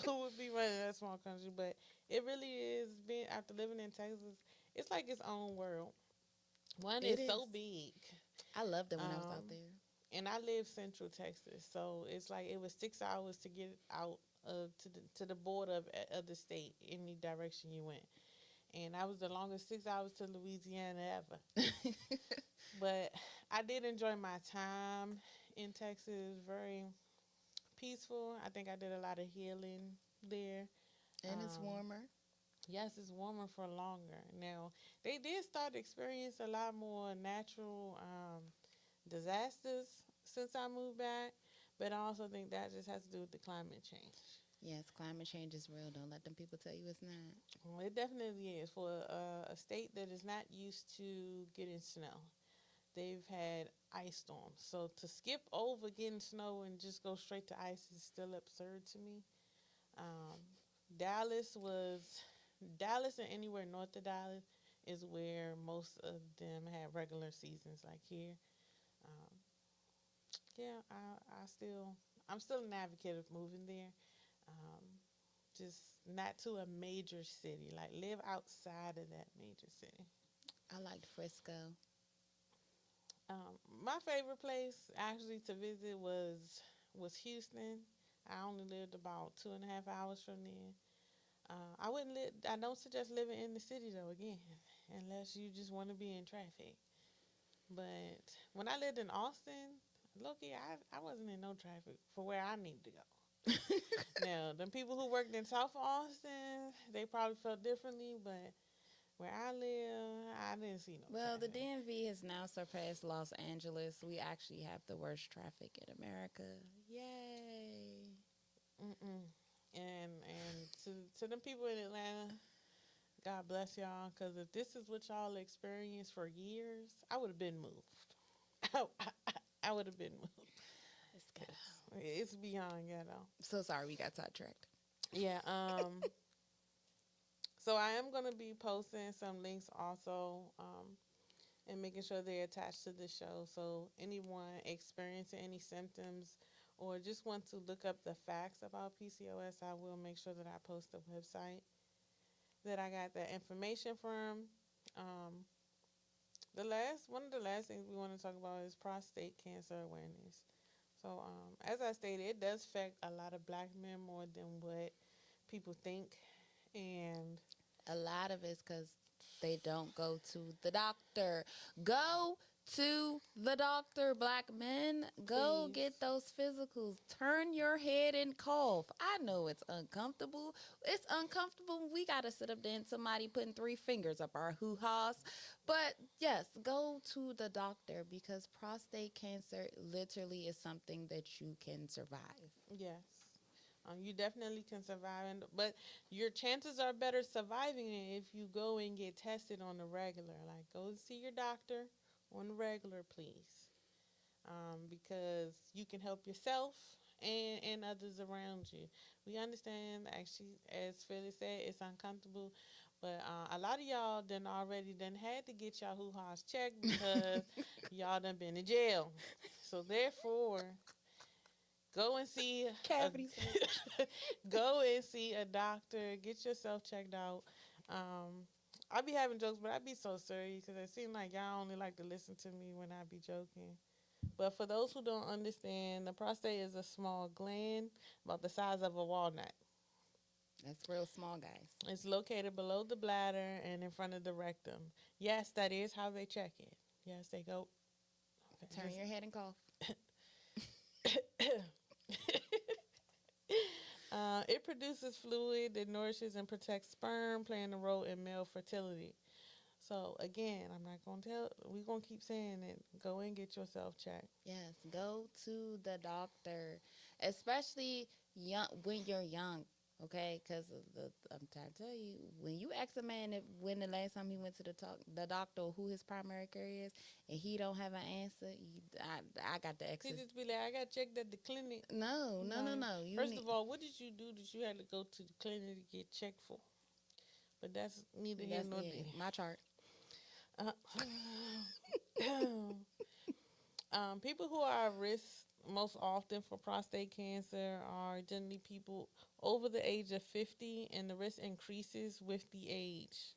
Who would be running that small country? But it really is. Being after living in Texas, it's like its own world. One It is so is. big. I loved it when I was out there. And I live Central Texas, so it's like it was 6 hours to get out to the border of the state, any direction you went. And that was the longest 6 hours to Louisiana ever. But I did enjoy my time in Texas. Very peaceful. I think I did a lot of healing there. And it's Um, warmer. yes, it's warmer for longer. Now, they did start to experience a lot more natural disasters since I moved back. But I also think that just has to do with the climate change. Yes, climate change is real. Don't let them people tell you it's not. Well, it definitely is for a state that is not used to getting snow. They've had ice storms. So to skip over getting snow and just go straight to ice is still absurd to me. Um, Dallas was Dallas and anywhere north of Dallas is where most of them have regular seasons like here. Um, yeah, I'm still an advocate of moving there. Um, just not to a major city. Like live outside of that major city. I liked Frisco. My favorite place actually to visit was Houston. I only lived about 2.5 hours from there. I wouldn't live. I don't suggest living in the city though. Again, unless you just want to be in traffic. But when I lived in Austin, Loki, I wasn't in no traffic for where I needed to go. Now, the people who worked in South Austin, they probably felt differently, but where I live, I didn't see no Well, the traffic. DMV has now surpassed Los Angeles. We actually have the worst traffic in America. Yay. Mm-mm. And to them people in Atlanta, God bless y'all, because if this is what y'all experienced for years, I would have been moved. I would have been moved. Let's go. It's beyond ghetto. So sorry we got sidetracked. Yeah. So I am gonna be posting some links also and making sure they're attached to the show. So anyone experiencing any symptoms or just want to look up the facts about PCOS, I will make sure that I post the website that I got that information from. Um, one of the last things we want to talk about is prostate cancer awareness. So, as I stated, it does affect a lot of black men more than what people think, and A lot of it's because they don't go to the doctor. Go to the doctor, black men. Go please, get those physicals. Turn your head and cough. I know it's uncomfortable. It's uncomfortable. We got to sit up there and somebody putting three fingers up our hoo ha's. But yes, go to the doctor because prostate cancer literally is something that you can survive. yes. You definitely can survive, but your chances are better surviving it if you go and get tested on the regular. Like, go and see your doctor on the regular, please, because you can help yourself and others around you. We understand, actually, as Phyllis said, it's uncomfortable, but a lot of y'all done had to get y'all hoo-ha's checked because y'all done been in jail. So therefore, go and see Cavity go and see a doctor. Get yourself checked out. I be having jokes, but I be so serious because it seems like y'all only like to listen to me when I be joking. But for those who don't understand, the prostate is a small gland about the size of a walnut. That's real small, guys. It's located below the bladder and in front of the rectum. Yes, that is how they check it. Yes, they go. Okay, Turn your head and cough. It produces fluid that nourishes and protects sperm, playing a role in male fertility. So again, I'm not gonna tell. We're gonna keep saying it. Go and get yourself checked. Yes, go to the doctor, especially when you're young. Okay, because I'm trying to tell you, when you ask a man if when the last time he went to the doctor or who his primary care is, and he don't have an answer, I got the He extra. just be like, I got checked at the clinic. No, no, no, Like, no. You first need. of all, what did you do that you had to go to the clinic to get checked for? But that's neither here That's nor it. My chart. there. People who are at risk most often for prostate cancer are generally people over the age of 50, and the risk increases with the age.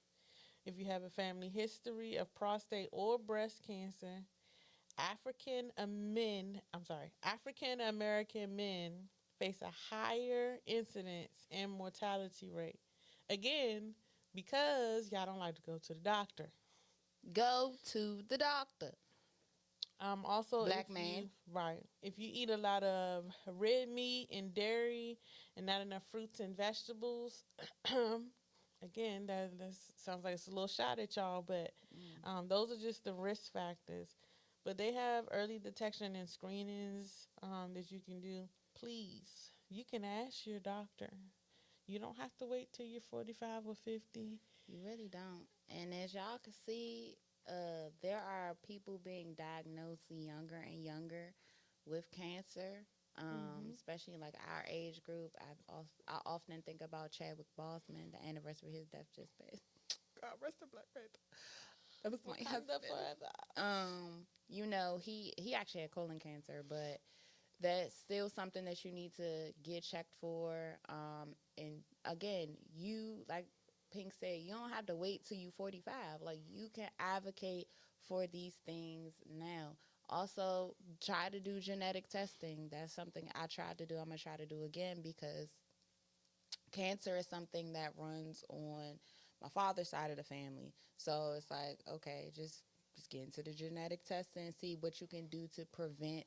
If you have a family history of prostate or breast cancer, African American men face a higher incidence and mortality rate. Again, because y'all don't like to go to the doctor. Go to the doctor. Also, Black man. if you eat a lot of red meat and dairy and not enough fruits and vegetables, again, that sounds like it's a little shot at y'all, but those are just the risk factors. But they have early detection and screenings that you can do. Please, you can ask your doctor. You don't have to wait till you're 45 or 50. You really don't. And as y'all can see, there are people being diagnosed younger and younger with cancer, especially like our age group. I often think about Chadwick Boseman. The anniversary of his death just passed. God rest the Black Panther. That was my Wakanda husband. forever. You know, he actually had colon cancer, but that's still something that you need to get checked for. And again, you like Pink said, you don't have to wait till you 45. Like you can advocate for these things now. Also, try to do genetic testing. That's something I tried to do. I'm gonna try to do again because cancer is something that runs on my father's side of the family. So it's like, okay, just get into the genetic testing and see what you can do to prevent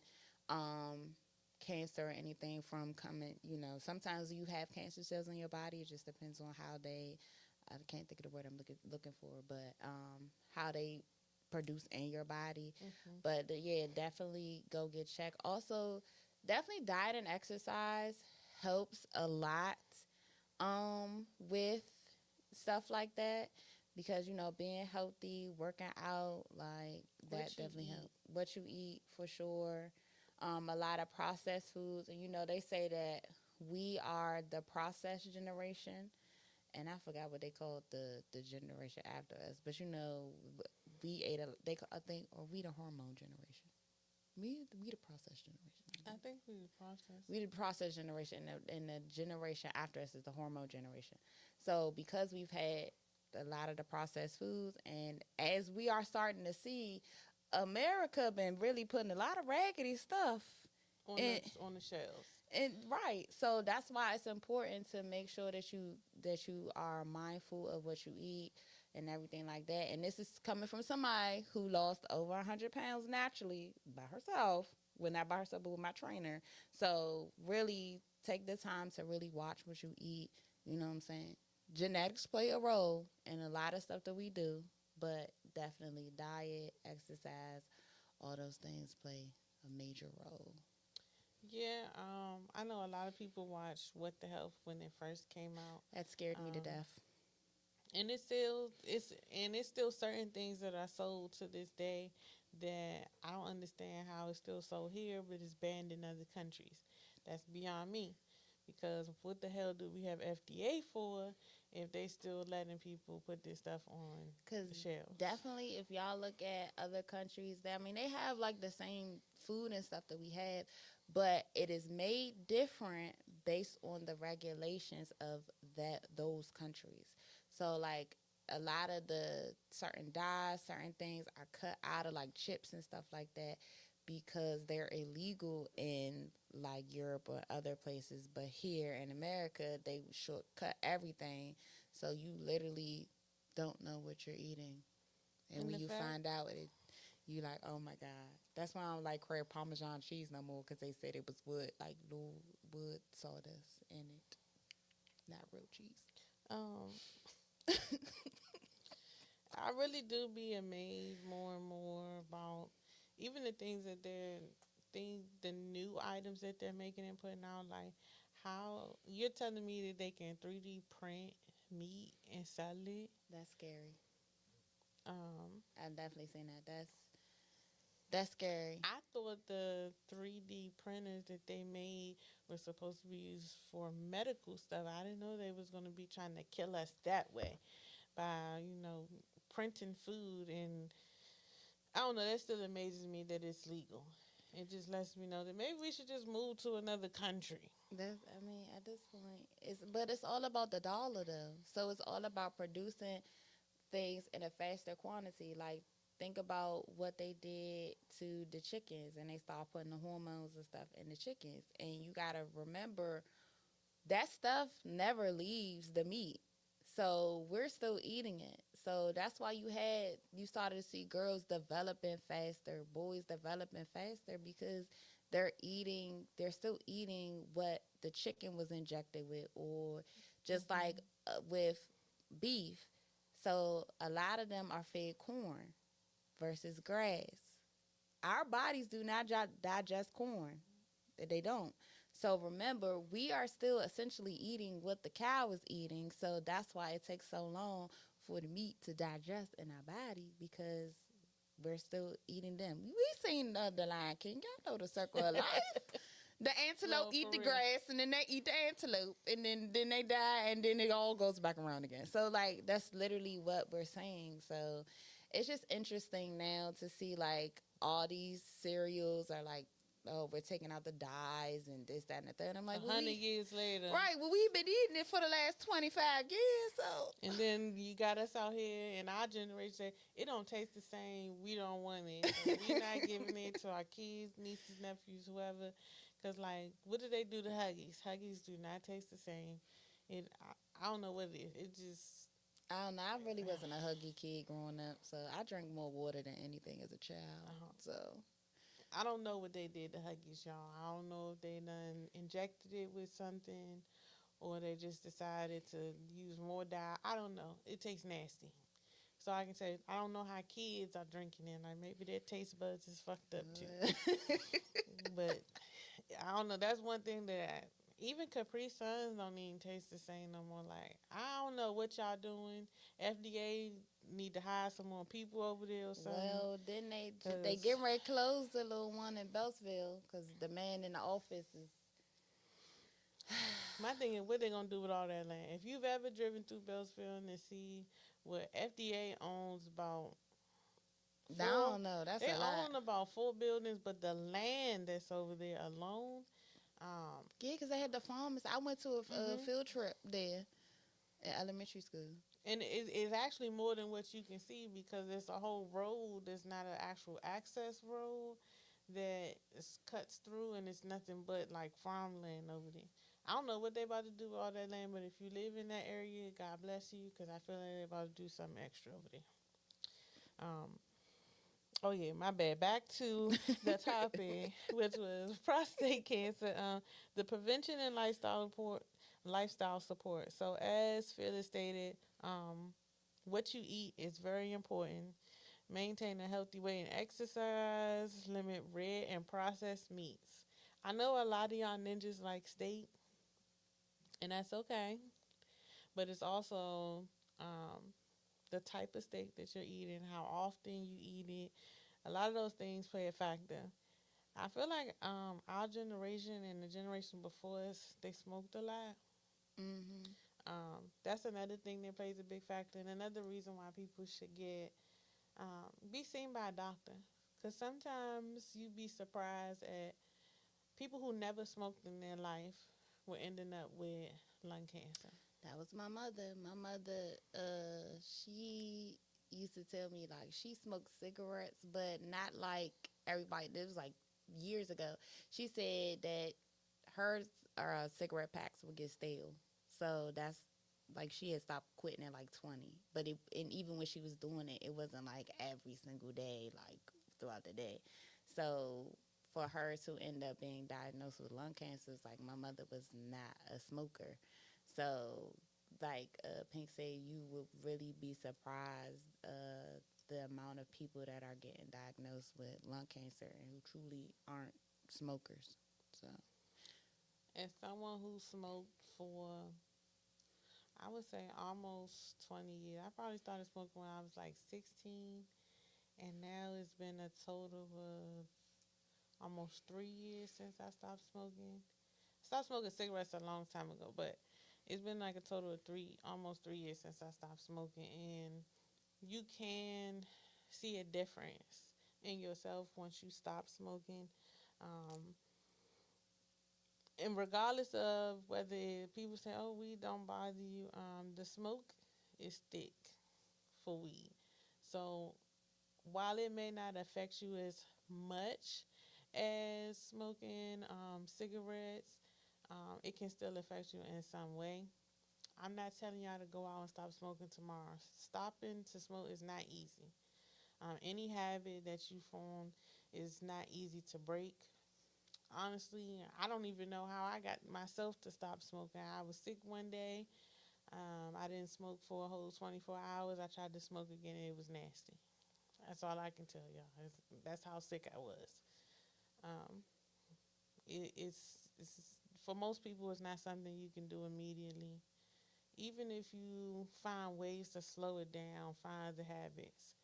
cancer or anything from coming. You know, sometimes you have cancer cells in your body. It just depends on how they. I can't think of the word I'm looking for, but how they produce in your body. Mm-hmm. But yeah, definitely go get checked. Also, definitely diet and exercise helps a lot with stuff like that because you know being healthy, working out, like that definitely helps. What you eat for sure. A lot of processed foods, and you know they say that we are the processed generation, and I forgot what they called the generation after us, but you know we ate a they I think or we the hormone generation. We the process generation. I think we the process. We the process generation, and the generation after us is the hormone generation. So because we've had a lot of the processed foods, and as we are starting to see, America been really putting a lot of raggedy stuff On the shelves. and right. So that's why it's important to make sure that you are mindful of what you eat and everything like that. And this is coming from somebody who lost over 100 pounds naturally by herself. Well, not by herself, but with my trainer. So really take the time to really watch what you eat. You know what I'm saying? Genetics play a role in a lot of stuff that we do, but definitely diet, exercise, all those things play a major role. Yeah, I know a lot of people watched What the Health when it first came out. That scared me to death. And it's still certain things that are sold to this day that I don't understand how it's still sold here, but it's banned in other countries. That's beyond me, because what the hell do we have FDA for if they still letting people put this stuff on Because the shelves? definitely, if y'all look at other countries, I mean, they have like the same food and stuff that we have, but it is made different based on the regulations of those countries. So, like, a lot of the certain dyes, certain things are cut out of like chips and stuff like that because they're illegal in like Europe or other places. But here in America, they should cut everything. So you literally don't know what you're eating. And when you find out it, you like, oh my God. That's why I don't like crab Parmesan cheese no more, because they said it was wood, like little wood sawdust in it. Not real cheese. Um, I really do be amazed more and more about even the things that the new items that they're making and putting out. Like, how you're telling me that they can 3D print meat and sell it. That's scary. Um, I've definitely seen that. That's scary. I thought the 3D printers that they made were supposed to be used for medical stuff. I didn't know they was going to be trying to kill us that way by, printing food. And I don't know, that still amazes me that it's legal. It just lets me know that maybe we should just move to another country. I mean, at this point, it's all about the dollar though. So it's all about producing things in a faster quantity. Like, think about what they did to the chickens, and they start putting the hormones and stuff in the chickens. And you gotta remember that stuff never leaves the meat. So we're still eating it. So that's why you started to see girls developing faster, boys developing faster, because they're still eating what the chicken was injected with, or just like with beef. So a lot of them are fed corn versus grass. Our bodies do not digest corn. They don't. So remember, we are still essentially eating what the cow is eating. So that's why it takes so long for the meat to digest in our body, because we're still eating them. We seen the Lion King. Y'all know the circle of life. The antelope eat the grass, and then they eat the antelope, and then they die, and then it all goes back around again. So, like, that's literally what we're saying. So it's just interesting now to see, like, all these cereals are like, oh, we're taking out the dyes and this, that, and the third. I'm like, 100 years later. Right. Well, we've been eating it for the last 25 years. So. And then you got us out here in our generation say, it don't taste the same. We don't want it. So we're not giving it to our kids, nieces, nephews, whoever. Because, like, what do they do to Huggies? Huggies do not taste the same. I don't know what it is. It just... I don't know. I really wasn't a Huggy kid growing up. So I drank more water than anything as a child. So... I don't know what they did to Huggies, y'all. I don't know if they done injected it with something or they just decided to use more dye. I don't know. It tastes nasty. So I can say, I don't know how kids are drinking it. Like, maybe their taste buds is fucked up too. But I don't know. That's one thing that even Capri Suns don't even taste the same no more. Like, I don't know what y'all doing. FDA need to hire some more people over there or something. Well, then they get ready to close the little one in Beltsville because the man in the office is... My thing is, what they going to do with all that land? If you've ever driven through Beltsville and see what FDA owns about I Four. don't know. That's They a lot. own about 4 buildings, but the land that's over there alone. Um, Yeah, because they had the farmers. I went to a hmm field trip there at elementary school. and it's actually more than what you can see because it's a whole road that's not an actual access road that cuts through, and it's nothing but like farmland over there. I don't know what they about to do with all that land, but if you live in that area, God bless you, because I feel like they about to do something extra over there. Um, oh yeah, my bad. Back to the topic, which was prostate cancer. The prevention and lifestyle support. So as Phyllis stated, what you eat is very important. Maintain a healthy weight and exercise. Limit red and processed meats. I know a lot of y'all ninjas like steak, and that's okay. But it's also the type of steak that you're eating, how often you eat it. A lot of those things play a factor. I feel like our generation and the generation before us, they smoked a lot. Mm-hmm. That's another thing that plays a big factor, and another reason why people should be seen by a doctor. Because sometimes you'd be surprised at people who never smoked in their life were ending up with lung cancer. That was my mother. My mother, she used to tell me like she smoked cigarettes, but not like everybody. This was like years ago. She said that her cigarette packs would get stale. So that's like she had stopped quitting at like 20. But and even when she was doing it, it wasn't like every single day, like throughout the day. So for her to end up being diagnosed with lung cancer, like my mother was not a smoker. So like Pink said, you would really be surprised the amount of people that are getting diagnosed with lung cancer and who truly aren't smokers. So As someone who smoked for, I would say, almost 20 years, I probably started smoking when I was like 16, and now it's been a total of almost 3 years since I stopped smoking. I stopped smoking cigarettes a long time ago, but it's been like a total of almost 3 years since I stopped smoking, and you can see a difference in yourself once you stop smoking. Um, and regardless of whether people say, "Oh, weed don't bother you," the smoke is thick for weed. So while it may not affect you as much as smoking cigarettes, it can still affect you in some way. I'm not telling y'all to go out and stop smoking tomorrow. Stopping to smoke is not easy. Any habit that you form is not easy to break. Honestly, I don't even know how I got myself to stop smoking. I was sick one day. I didn't smoke for a whole 24 hours. I tried to smoke again and it was nasty. That's all I can tell y'all. That's how sick I was. Um, it's for most people, it's not something you can do immediately. Even if you find ways to slow it down, find the habits.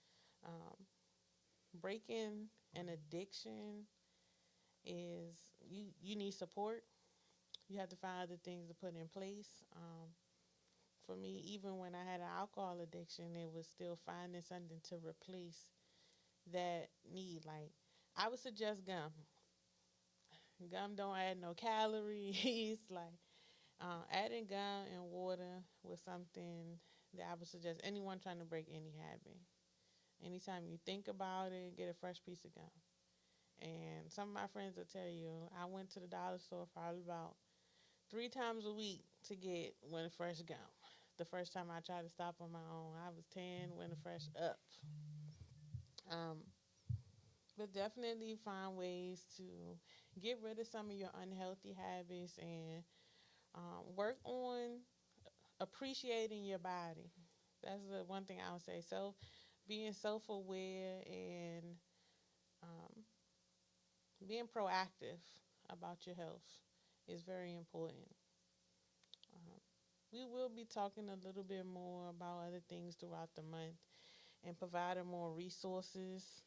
Um, Breaking an addiction is you need support. You have to find other things to put in place. For me, even when I had an alcohol addiction, it was still finding something to replace that need. Like I would suggest gum. Gum don't add no calories. Like adding gum and water was something that I would suggest anyone trying to break any habit. Anytime you think about it, get a fresh piece of gum. And some of my friends will tell you, I went to the dollar store probably about 3 times a week to get Winter Fresh gum. The first time I tried to stop on my own, I was 10, Winter Fresh up. Um, but definitely find ways to get rid of some of your unhealthy habits and work on appreciating your body. That's the one thing I would say. Being self aware and um, being proactive about your health is very important. Um, we will be talking a little bit more about other things throughout the month and providing more resources.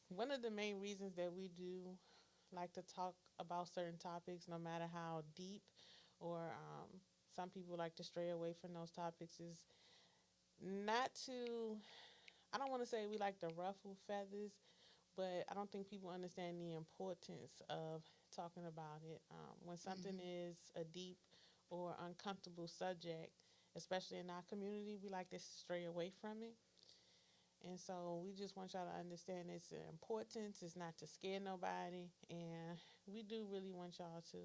One of the main reasons that we do like to talk about certain topics, no matter how deep or some people like to stray away from those topics, is not to I don't want to say we like to ruffle feathers, but I don't think people understand the importance of talking about it. When something Mm-hmm. is a deep or uncomfortable subject, especially in our community, we like to stray away from it. And so we just want y'all to understand its importance. It's not to scare nobody. And we do really want y'all to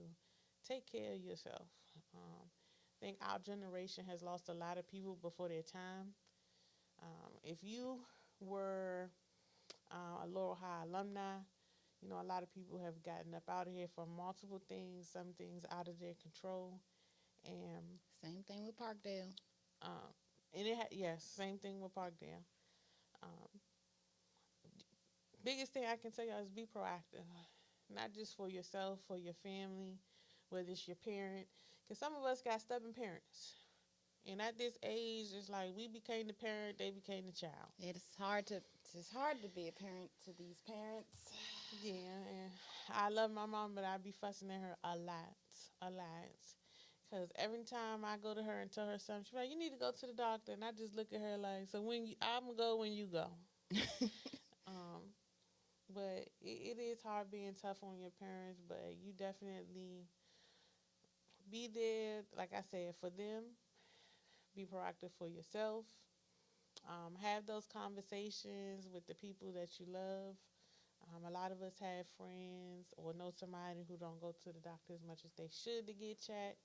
take care of yourself. I think our generation has lost a lot of people before their time. If you were a Laurel High alumni, you know, a lot of people have gotten up out of here for multiple things, some things out of their control. And Same thing with Parkdale. um, yes, same thing with Parkdale. Um, Biggest thing I can tell y'all is be proactive, not just for yourself, for your family, whether it's your parent. Because some of us got stubborn parents. And at this age, it's like we became the parent, they became the child. It's hard to be a parent to these parents. Yeah, and I love my mom, but I be fussing at her a lot. Cause every time I go to her and tell her something, she's like, "You need to go to the doctor," and I just look at her like, "So I'm gonna go when you go." Um, but it is hard being tough on your parents, but you definitely be there. Like I said, for them, be proactive for yourself. Have those conversations with the people that you love. A lot of us have friends or know somebody who don't go to the doctor as much as they should to get checked.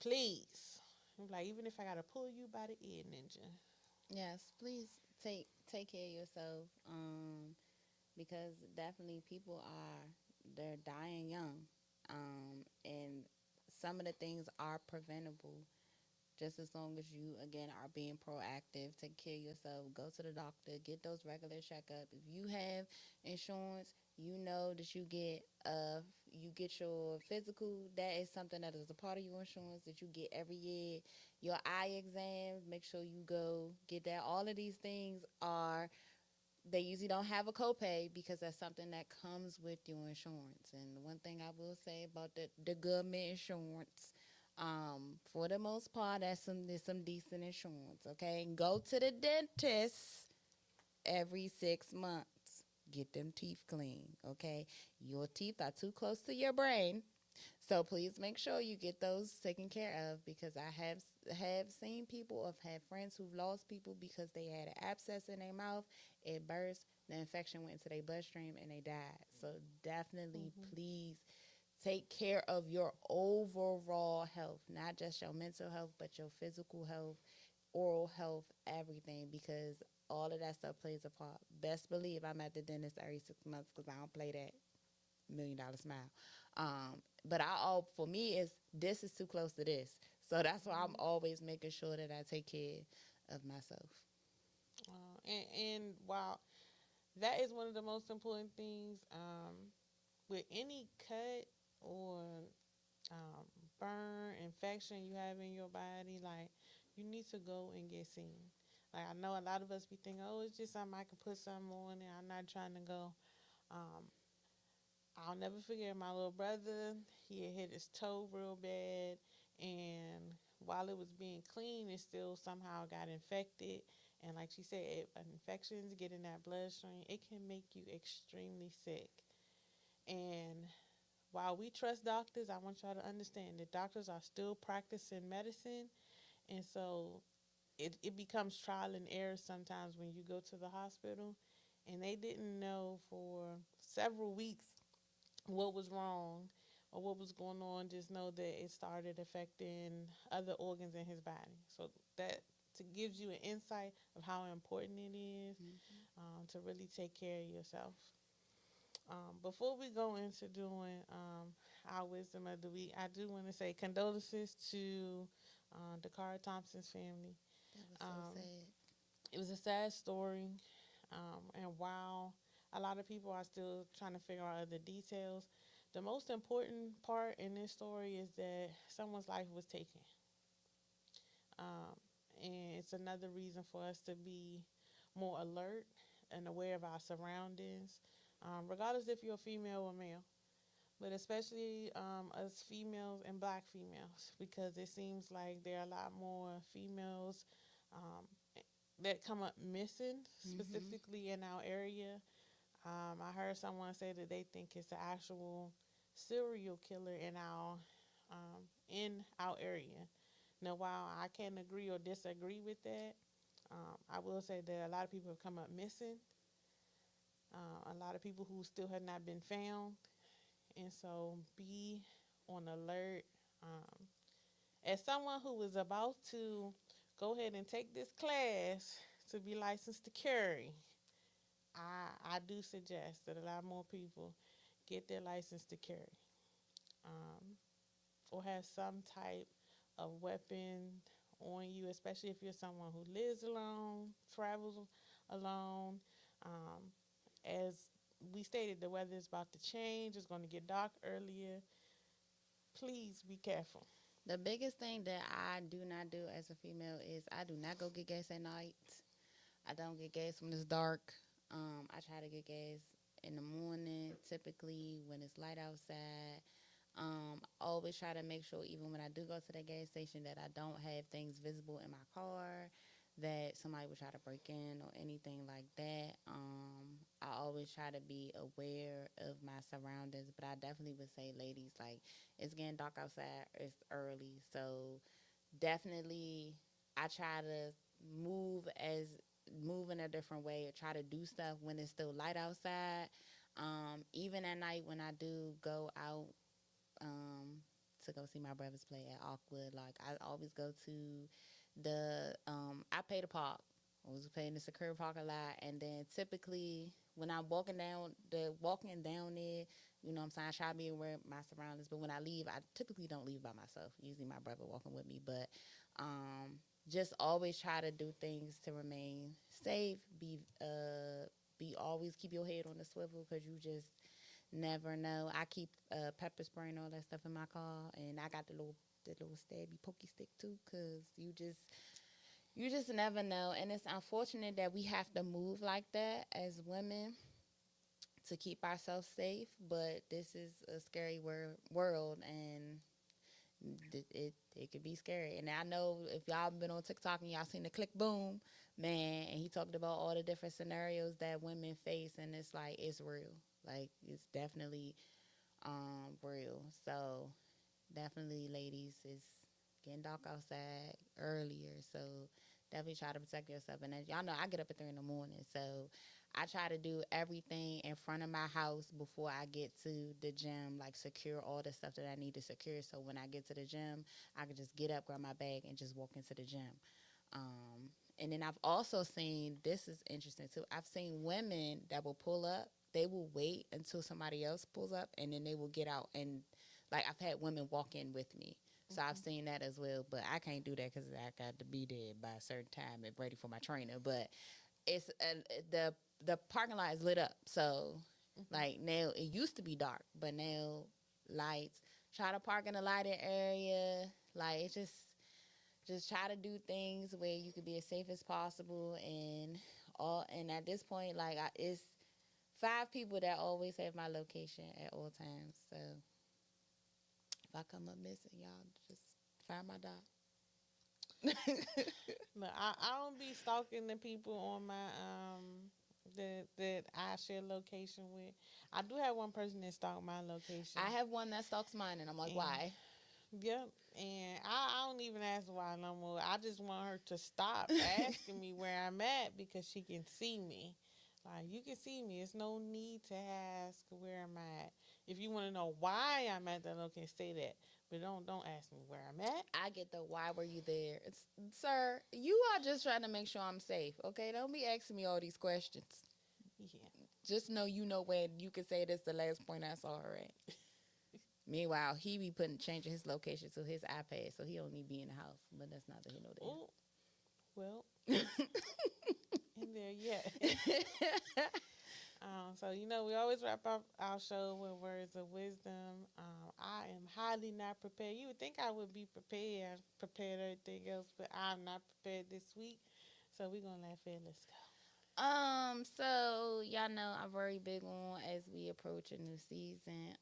Please, I'm like, even if I gotta pull you by the ear, ninja. Yes, please take care of yourself. Because definitely people they're dying young. And some of the things are preventable just as long as you again are being proactive, take care of yourself, go to the doctor, get those regular checkups. If you have insurance, you know that you get your physical. That is something that is a part of your insurance that you get every year. Your eye exams, make sure you go get that. All of these things are they usually don't have a copay because that's something that comes with your insurance. And the one thing I will say about the government insurance, for the most part, there's some decent insurance. Okay, go to the dentist every 6 months. Get them teeth clean. Okay, your teeth are too close to your brain, so please make sure you get those taken care of because I have seen people or have friends who've lost people because they had an abscess in their mouth, it burst, the infection went into their bloodstream and they died. So definitely Mm-hmm. please take care of your overall health, not just your mental health, but your physical health, oral health, everything because all of that stuff plays a part. Best believe I'm at the dentist every 6 months because I don't play that $1 million smile. But for me is this is too close to this. So that's why I'm Mm-hmm. always making sure that I take care of myself. And while that is one of the most important things, with any cut or um, burn, infection you have in your body, like you need to go and get seen. Like I know a lot of us be thinking, oh, it's just something I can put something on and I'm not trying to go. Um, I'll never forget my little brother. He had hit his toe real bad, and while it was being clean, it still somehow got infected. And like she said, infections get in that bloodstream. It can make you extremely sick. And while we trust doctors, I want y'all to understand that doctors are still practicing medicine, and so it becomes trial and error sometimes when you go to the hospital, and they didn't know for several weeks what was wrong or what was going on. Just know that it started affecting other organs in his body. So that to gives you an insight of how important it is Mm-hmm. to really take care of yourself. Before we go into doing our wisdom of the week, I do want to say condolences to the Cara Thompson's family. That was so Um, sad. it was a sad story, and while a lot of people are still trying to figure out other details, the most important part in this story is that someone's life was taken. Um, and it's another reason for us to be more alert and aware of our surroundings, regardless if you're a female or male, but especially us females and black females, because it seems like there are a lot more females um, that come up missing, Mm-hmm. specifically in our area. I heard someone say that they think it's an actual serial killer in our area. Now, while I can't agree or disagree with that, I will say that a lot of people have come up missing. A lot of people who still have not been found, and so be on alert. Um, as someone who is about to go ahead and take this class to be licensed to carry, I do suggest that a lot more people get their license to carry, um, or have some type of weapon on you, especially if you're someone who lives alone, travels alone. Um, as we stated, the weather is about to change. It's going to get dark earlier. Please be careful. The biggest thing that I do not do as a female is I do not go get gas at night. I don't get gas when it's dark. I try to get gas in the morning, typically when it's light outside. I always try to make sure, even when I do go to the gas station, that I don't have things visible in my car that somebody would try to break in or anything like that. I always try to be aware of my surroundings, but I definitely would say, ladies, like it's getting dark outside, it's early, so definitely I try to move as move in a different way or try to do stuff when it's still light outside. Even at night when I do go out um, to go see my brothers play at Oakwood. Like I always go to I pay to park. I was paying the secure parking lot, and then typically when I'm walking down there, you know what I'm saying, I try to be aware of my surroundings. But when I leave, I typically don't leave by myself. Usually my brother walking with me, but um, just always try to do things to remain safe. Be always keep your head on the swivel because you just never know. I keep pepper spray and all that stuff in my car, and I got the little stabby pokey stick too, cause you just never know. And it's unfortunate that we have to move like that as women to keep ourselves safe. But this is a scary world, and it could be scary. And I know if y'all been on TikTok and y'all seen the click boom man, and he talked about all the different scenarios that women face, and it's like it's real. Like it's definitely real. So definitely, ladies, it's getting dark outside earlier. So definitely try to protect yourself. And as y'all know, I get up at 3 in the morning. So I try to do everything in front of my house before I get to the gym, like secure all the stuff that I need to secure. So when I get to the gym, I can just get up, grab my bag, and just walk into the gym. And then I've also seen, this is interesting too, I've seen women that will pull up, they will wait until somebody else pulls up, and then they will get out. And like I've had women walk in with me. So I've Mm-hmm. seen that as well, but I can't do that because I got to be there by a certain time and ready for my trainer. But it's the parking lot is lit up, so Mm-hmm. like now it used to be dark, but now lights. Try to park in a lighted area. Like it's just try to do things where you could be as safe as possible, and all. And at this point, like it's 5 people that always have my location at all times. So if I come up missing, y'all just find my dog. Look, I don't be stalking the people on my that I share location with. I do have one person that stalk my location, I have one that stalks mine, and I'm like, and why? yep, and I don't even ask why no more. I just want her to stop asking me where I'm at because she can see me. Like you can see me. It's no need to ask where I'm at. If you want to know why I'm at that location, say that. But don't ask me where I'm at. I get the why were you there? Sir, you are just trying to make sure I'm safe, okay? Don't be asking me all these questions. Yeah. Just know you know where you can say this the last point I saw her at. Meanwhile, he be changing his location to his iPad, so he don't need to be in the house. But that's not the nor Oh, well, there. in there yet. So we always wrap up our show with words of wisdom. I am highly not prepared. You would think I would be prepared everything else, but I'm not prepared this week. So we're gonna let Fearless go. So y'all know I'm very big on as we approach a new season.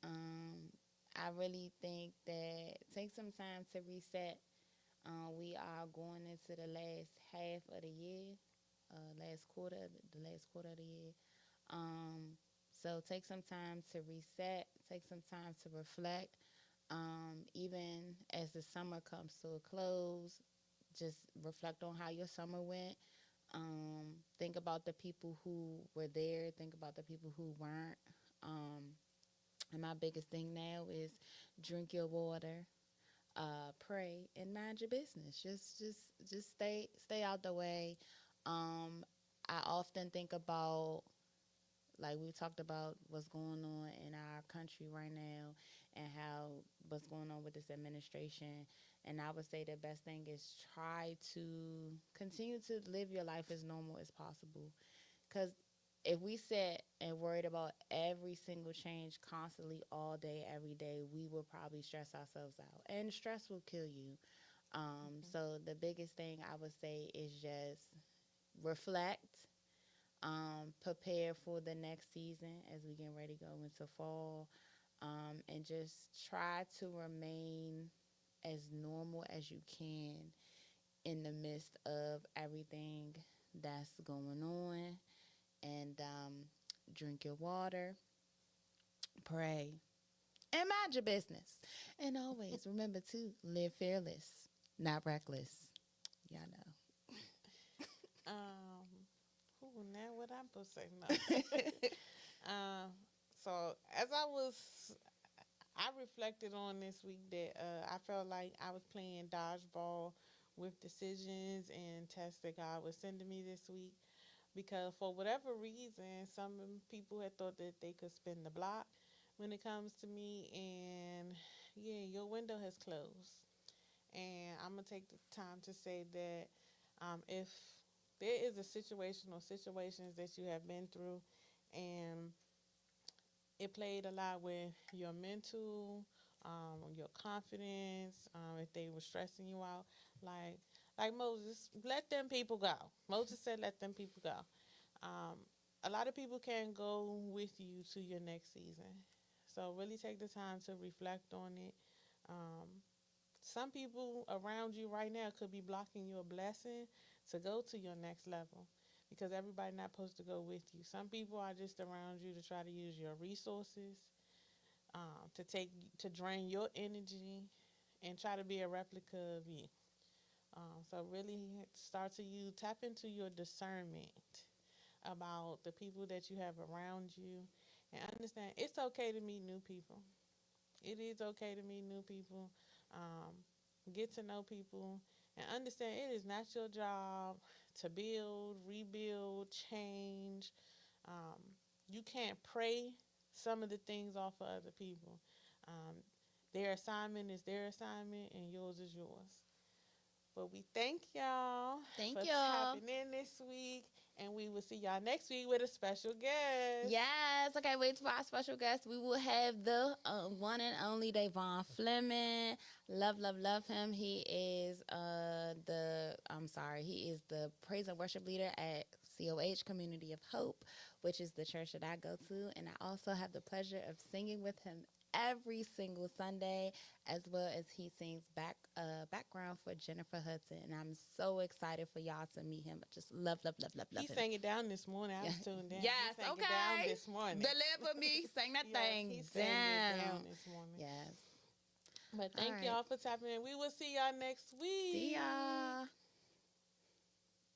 I really think that take some time to reset. We are going into the last half of the year. the last quarter of the year. So take some time to reset, take some time to reflect. Even as the summer comes to a close, just reflect on how your summer went. Think about the people who were there. Think about the people who weren't. Um, and my biggest thing now is drink your water, pray, and mind your business. Just stay out the way. Um, I often think about, like we talked about, what's going on in our country right now and how what's going on with this administration. And I would say the best thing is try to continue to live your life as normal as possible. Because if we sit and worried about every single change constantly all day, every day, we will probably stress ourselves out. And stress will kill you. So the biggest thing I would say is just reflect, prepare for the next season as we get ready to go into fall, and just try to remain as normal as you can in the midst of everything that's going on. And drink your water, pray, and mind your business. And always remember to live fearless, not reckless. Y'all know. Now what I'm supposed to say? No. So as I reflected on this week that I felt like I was playing dodgeball with decisions and tests that God was sending me this week, because for whatever reason, some people had thought that they could spin the block when it comes to me, and yeah, your window has closed. And I'm gonna take the time to say that if there is a situation or situations that you have been through, and it played a lot with your mental, your confidence, if they were stressing you out, like Moses, let them people go. Moses said, let them people go. Um, a lot of people can't go with you to your next season. So really take the time to reflect on it. Um, some people around you right now could be blocking your blessing to go to your next level, because everybody not supposed to go with you. Some people are just around you to try to use your resources, to drain your energy and try to be a replica of you. So really start to tap into your discernment about the people that you have around you, and understand it's okay to meet new people. It is okay to meet new people. Um, get to know people and understand it is not your job to build, rebuild, change. Um, you can't pray some of the things off of other people. Um, their assignment is their assignment, and yours is yours. But we thank y'all Thank for y'all. tapping in this week, and we will see y'all next week with a special guest. Yes. Okay, wait for our special guest. We will have the one and only Davon Fleming. Love him. He is he is the praise and worship leader at COH Community of Hope, which is the church that I go to. And I also have the pleasure of singing with him every single Sunday, as well as he sings background for Jennifer Hudson. And I'm so excited for y'all to meet him. I just love He him. sang it down this morning. I was tuned in. Yes, He sang okay. it down this morning. Deliver me. Sing that Yes, thing he sang it down down. this morning. Yes. But All thank right. y'all for tapping in. We will see y'all next week. See y'all.